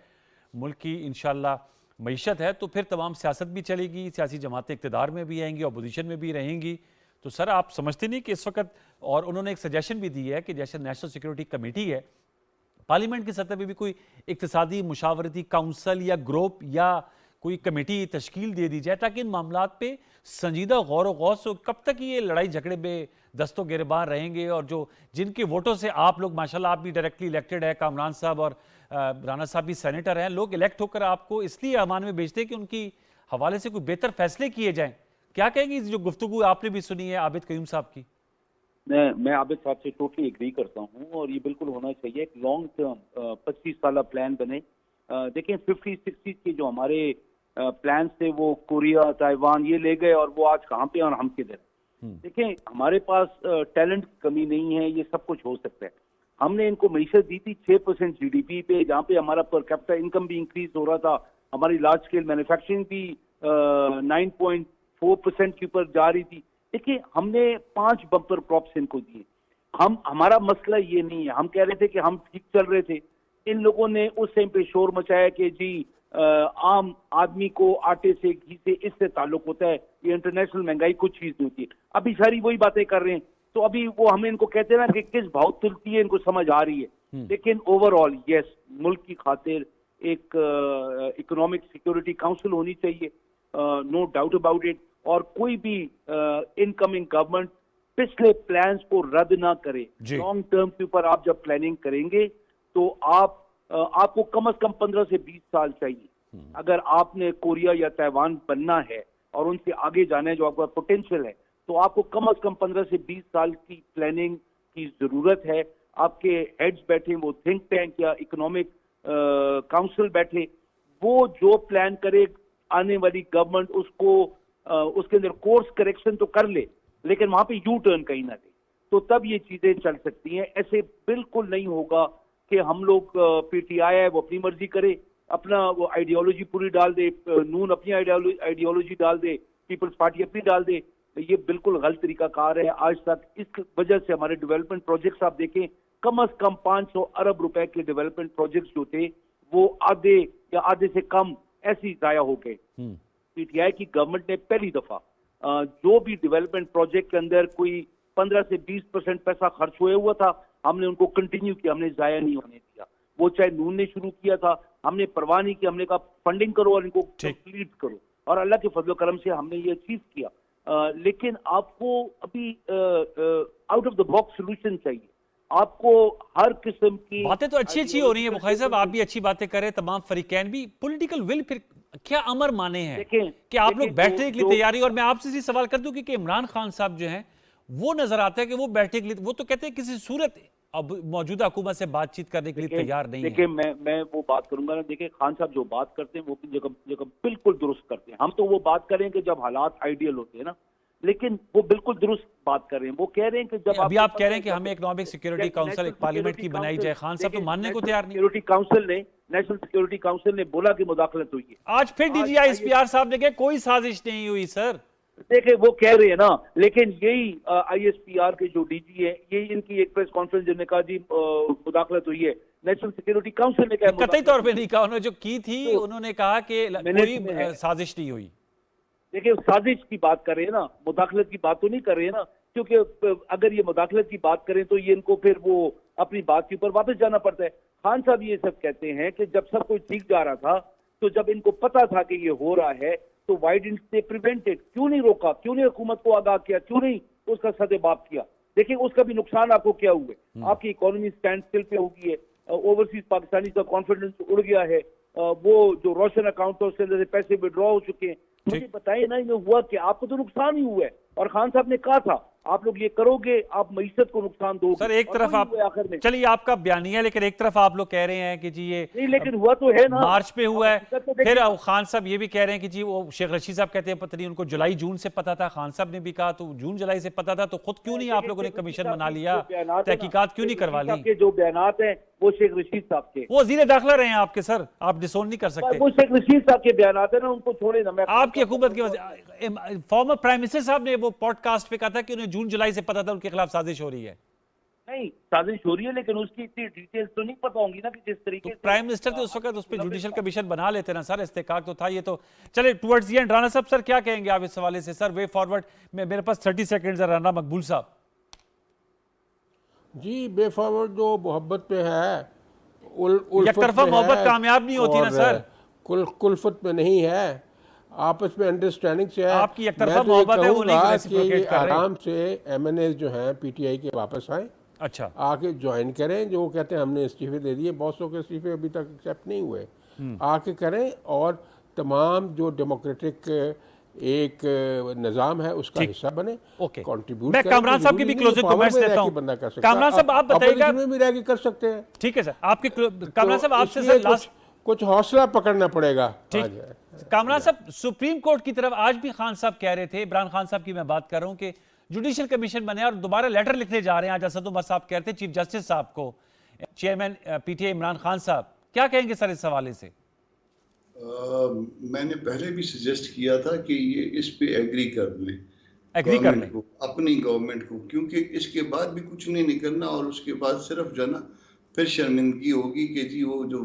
मुल्क की इंशाल्लाह मईशत है, तो फिर तमाम सियासत भी चलेगी, सियासी जमातें इक़्तिदार में भी आएंगी, अपोजिशन में भी रहेंगी। तो सर आप समझते नहीं कि इस वक्त, और उन्होंने एक सजेशन भी दी है कि जैसे नेशनल सिक्योरिटी कमेटी है, पार्लियामेंट की सतह पर भी कोई इक़्तिसादी मुशावरती काउंसिल या ग्रुप या कोई कमेटी तश्कील दे दी जाए, ताकि इन मामलात पे संजीदा गौर व गौस हो। कब तक ये लड़ाई झगड़े में दस्तो गिरबान रहेंगे, और जो जिनके वोटों से आप लोग माशाल्लाह, आप भी डायरेक्टली इलेक्टेड है, कामरान साहब और राना साहब भी सेनेटर हैं, लोग इलेक्ट होकर आपको इसलिए अमान में भेजते हैं कि उनकी हवाले से कोई बेहतर फैसले किए जाएं। क्या कहेंगे जो गुफ्तगू आपने भी सुनी है आबिद कयूम साहब की? मैं आबिद साहब से टोटली एग्री करता हूँ, और ये बिल्कुल होना चाहिए। एक लॉन्ग टर्म 25 साल प्लान बने। देखें 50-60 के जो हमारे प्लान थे, वो कोरिया, ताइवान ये ले गए, और वो आज कहाँ पे और हम किधर। देखें हमारे पास टैलेंट कमी नहीं है, ये सब कुछ हो सकता है। हमने इनको मईशत दी थी 6% GDP पे, जहाँ पे हमारा पर कैपिटा इनकम भी इंक्रीज हो रहा था, हमारी लार्ज स्केल मैन्युफैक्चरिंग भी 9.4% के ऊपर जा रही थी। देखिए, हमने 5 बम्पर क्रॉप्स इनको दिए। हमारा मसला ये नहीं है, हम कह रहे थे कि हम ठीक चल रहे थे। इन लोगों ने उस टाइम पे शोर मचाया कि जी आम आदमी को आटे से, घी से, इससे ताल्लुक होता है, ये इंटरनेशनल महंगाई कुछ चीज नहीं होती। अभी सारी वही बातें कर रहे हैं। तो अभी वो हमें इनको कहते हैं ना कि किस भाव तुलती है, इनको समझ आ रही है। लेकिन ओवरऑल यस, मुल्क की खातिर एक इकोनॉमिक सिक्योरिटी काउंसिल होनी चाहिए, नो डाउट अबाउट इट। और कोई भी इनकमिंग गवर्नमेंट पिछले प्लान्स को रद्द ना करे। लॉन्ग टर्म के ऊपर आप जब प्लानिंग करेंगे तो आपको कम से कम 15 से 20 साल चाहिए। अगर आपने कोरिया या ताइवान बनना है और उनसे आगे जाना है, जो आपका पोटेंशियल है, तो आपको कम से कम 15 से 20 साल की प्लानिंग की जरूरत है। आपके हेड्स बैठे, वो थिंक टैंक या इकोनॉमिक काउंसिल बैठे, वो जो प्लान करे आने वाली गवर्नमेंट उसको उसके अंदर कोर्स करेक्शन तो कर ले, लेकिन वहां पे यू टर्न कहीं ना दे, तो तब ये चीजें चल सकती हैं। ऐसे बिल्कुल नहीं होगा कि हम लोग पीटीआई है वो अपनी मर्जी करे, अपना वो आइडियोलॉजी पूरी डाल दे, नून अपनी आइडियोलॉजी डाल दे, पीपल्स पार्टी अपनी डाल दे। ये बिल्कुल गलत तरीका कार है। आज तक इस वजह से हमारे डेवलपमेंट प्रोजेक्ट्स आप देखें, कम से कम 500 अरब रुपए के डेवलपमेंट प्रोजेक्ट्स जो थे वो आधे या आधे से कम ऐसे ही जाया हो गए। पीटीआई की गवर्नमेंट ने पहली दफा जो भी डेवलपमेंट प्रोजेक्ट के अंदर कोई 15 से 20% पैसा खर्च हुआ था, हमने उनको कंटिन्यू किया, हमने जाया नहीं होने दिया। वो चाहे नून ने शुरू किया था, हमने परवाह नहीं की, हमने कहा फंडिंग करो और इनको कंप्लीट करो, और अल्लाह के फजल करम से हमने ये अचीव किया। लेकिन आपको अभी out of the box solution चाहिए। आपको हर किस्म की बातें तो अच्छी हो रही है बुखारी साहब, आप भी अच्छी बातें करें, तमाम फरीकैन भी। पॉलिटिकल विल फिर क्या अमर माने हैं कि आप लोग बैठने के लिए तैयारी? और मैं आपसे इसी सवाल कर दूं कि इमरान खान साहब जो हैं वो नजर आता है कि वो बैठने के लिए, वो तो कहते हैं किसी सूरत अब मौजूदा हुकूमत से बातचीत करने के लिए तैयार नहीं है। देखिए, मैं वो बात करूंगा ना, देखिए खान साहब जो बात करते हैं वो भी जगह बिल्कुल दुरुस्त करते हैं। हम तो वो बात करें कि जब हालात आइडियल होते हैं ना, लेकिन वो बिल्कुल दुरुस्त बात कर रहे हैं। वो कह रहे हैं कि जब अभी आप कह रहे हैं कि हमें इकोनॉमिक सिक्योरिटी काउंसिल एक पार्लियामेंट की बनाई जाए, खान साहब तो मानने को तैयार नहीं। नेशनल सिक्योरिटी काउंसिल ने बोला कि मुदाखलत हुई है। आज फिर डीजीआई एसपीआर साहब ने कहा कोई साजिश नहीं हुई सर। देखिए, वो कह रहे हैं ना, लेकिन यही आईएसपीआर के जो डीजी है, ये इनकी एक प्रेस कॉन्फ्रेंस जिन्होंने कहा जी मुदाखलत हुई है, नेशनल सिक्योरिटी काउंसिल ने कहा कतई तौर पे नहीं कहा, उन्होंने जो की थी उन्होंने कहा कि कोई साजिश नहीं हुई। देखिए, साजिश की बात कर रहे हैं ना, मुदाखलत की बात तो नहीं कर रहे हैं ना, क्योंकि अगर ये मुदाखलत की बात करें तो ये इनको फिर वो अपनी बात के ऊपर वापस जाना पड़ता है। खान साहब ये सब कहते हैं कि जब सब कुछ ठीक जा रहा था, तो जब इनको पता था कि ये हो रहा है, तो वाई डिडंट दे प्रिवेंटेड? क्यों नहीं रोका, क्यों नहीं हुकूमत को आगाह किया, क्यों नहीं उसका सदेबाप किया? देखिए, उसका भी नुकसान आपको क्या हुआ है। आपकी इकोनॉमी स्टैंड स्टिल पे हो गई है, ओवरसीज पाकिस्तानी का कॉन्फिडेंस उड़ गया है, वो जो रोशन अकाउंट है उसके अंदर से पैसे विड्रॉ हो चुके हैं। मुझे बताइए ना, ये हुआ कि आपको तो नुकसान ही हुआ है, और खान साहब ने कहा था आप लोग ये करोगे आप मईशत को नुकसान दोगे। सर एक तरफ आप, चलिए आपका बयानिया, लेकिन एक तरफ आप लोग कह रहे हैं कि जी ये नहीं, लेकिन हुआ तो है ना, मार्च पे हुआ है। फिर खान साहब ये भी कह रहे हैं कि जी वो शेख रशीद साहब कहते हैं पता नहीं उनको जुलाई जून से पता था, खान साहब ने भी कहा तो जून जुलाई से पता था, तो खुद क्यों नहीं आप लोगों ने कमीशन बना लिया, तहकीकात क्यों नहीं करवा ली? जो बयानात हैं वो शेख रशीद साहब के, वो वज़ीर दाखिला रहे हैं आपके सर, आप डिसोन नहीं कर सकते। वो शेख रशीद साहब के बयानात है ना, उनको छोड़े ना। मैं आपकी हुकूमत के फॉर्मर प्राइम मिनिस्टर साहब ने वो पॉडकास्ट पे कहा था कि उन्हें जून जुलाई से पता था उनके खिलाफ साजिश हो रही है। नहीं, साजिश हो रही है, लेकिन उसकी इतनी डिटेल्स तो नहीं पता होंगी ना कि जिस तरीके से प्राइम मिनिस्टर तो उस वक्त उस पर जुडिशियल कमीशन बना लेते ना सर, इस्तेकाक तो था। ये तो चले टुवर्ड्स द एंड। राना साहब सर क्या कहेंगे आप इस हवाले से? सर वे फॉरवर्ड में मेरे पास 30 सेकंड्स है। राना मकबूल साहब जी, वे फॉरवर्ड जो मोहब्बत पे है, एक तरफा मोहब्बत कामयाब नहीं होती ना सर, कुल्फत में नहीं है, आपस में अंडरस्टैंडिंग से है। आपकी एक तरफा मोहब्बत है, वो नहीं कि आराम से एमएनएस जो हैं पीटीआई के वापस आए, अच्छा आके ज्वाइन करें। जो कहते हैं हमने इस्तीफे दे दिए, बहुत सौ के इस्तीफे अभी तक एक्सेप्ट नहीं हुए, आके करें और तमाम जो डेमोक्रेटिक एक निज़ाम है उसका हिस्सा बने, कंट्रीब्यूट मैं कामरान साहब की भी क्लोजिंग कमेंट्स देता हूं। बंदा कर सकता है, कामरान साहब आप बताइएगा, भी रह के कर सकते हैं। ठीक है सर, आपके कामरान साहब आपसे सर लास्ट कुछ हौसला पकड़ना पड़ेगा। ठीक, कामरान साहब सुप्रीम कोर्ट की तरफ आज भी खान साहब कह रहे थे, इमरान खान साहब की मैं बात कर रहा हूं कि जुडिशियल कमीशन बने और दोबारा लेटर लिखने जा रहे हैं। आज असद उमर साहब कह रहे थे चीफ जस्टिस साहब को, चेयरमैन पीटीआई इमरान खान साहब क्या कहेंगे सर इस हवाले से? मैंने पहले भी सजेस्ट किया था कि ये इस पे एग्री कर लें, एग्री कर लें। को, अपनी गवर्नमेंट को, क्योंकि इसके बाद भी कुछ नहीं निकलना और उसके बाद सिर्फ जो है ना फिर शर्मिंदगी होगी कि जी वो जो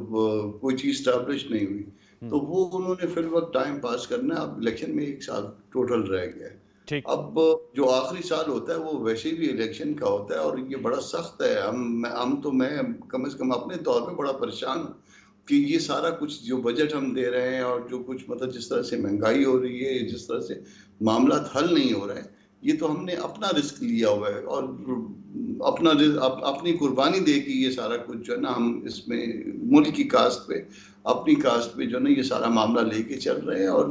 कोई चीज स्टैब्लिश नहीं हुई, तो वो उन्होंने फिर वक्त टाइम पास करना है। अब इलेक्शन में 1 साल टोटल रह गया है। ठीक। अब जो आखिरी साल होता है वो वैसे भी इलेक्शन का होता है और ये बड़ा सख्त है। मैं कम से कम अपने तौर पे बड़ा परेशान हूँ कि ये सारा कुछ जो बजट हम दे रहे हैं और जो कुछ मतलब जिस तरह से महंगाई हो रही है, जिस तरह से मामला हल नहीं हो रहे हैं, ये तो हमने अपना रिस्क लिया हुआ है और अपनी कुर्बानी दे के ये सारा कुछ जो है ना हम इसमें मुल्क की कास्ट पे, अपनी कास्ट पे जो है ना ये सारा मामला लेके चल रहे हैं। और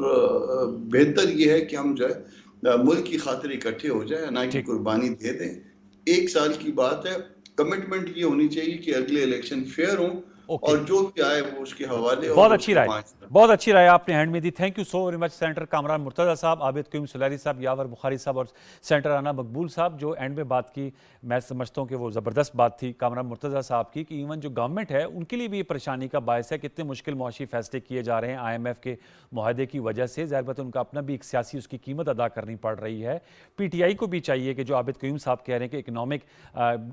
बेहतर ये है कि हम जो है मुल्क की खातिर इकट्ठे हो जाए, ना कि कुर्बानी दे दें। 1 साल की बात है, कमिटमेंट ये होनी चाहिए कि अगले इलेक्शन फेयर हों और जो भी आए वो उसके हवाले। बहुत अच्छी राय, बहुत अच्छी राय आपने हैंड में दी। Thank you so very much senator Kamran Murtaza sahab, Abid Qayyum सुलैरी साहब, यावर बुखारी साहब और सेनेटर राना मकबूल साहब जो एंड में बात की। मैं समझता हूँ कि वो ज़बरदस्त बात थी कामरान मुर्तज़ा साहब की कि इवन जो गवर्नमेंट है उनके लिए भी ये परेशानी का बायस है। कितने मुश्किल मुआशी फैसले किए जा रहे हैं IMF के मुआहदे की वजह से। ज़ाहिर बात है उनका अपना भी एक सियासी उसकी कीमत अदा करनी पड़ रही है। PTI को भी चाहिए कि जो आबिद क्यूम साहब कह रहे हैं कि इकनॉमिक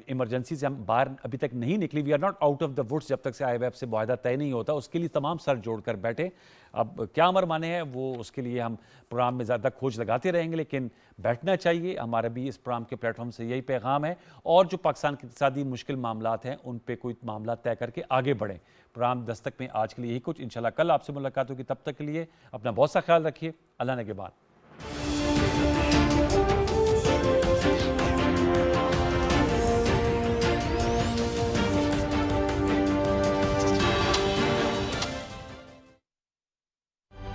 इमरजेंसी से हम बाहर अभी तक नहीं निकली, we are not out of the woods, जब तक से IMF से मुआहदा तय नहीं होता, उसके लिए तमाम सर जोड़कर बैठे। अब क्या अमर माने हैं वो उसके लिए हम प्रोग्राम में ज़्यादा खोज लगाते रहेंगे, लेकिन बैठना चाहिए। हमारा भी इस प्रोग्राम के प्लेटफॉर्म से यही पैगाम है। और जो पाकिस्तान के इक़्तिसादी मुश्किल मामलात हैं उन पे कोई मामला तय करके आगे बढ़ें। प्रोग्राम दस्तक में आज के लिए यही कुछ, इंशाल्लाह कल आपसे मुलाकात होगी। तब तक के लिए अपना बहुत सा ख्याल रखिए। अल्लाह ने के बाद।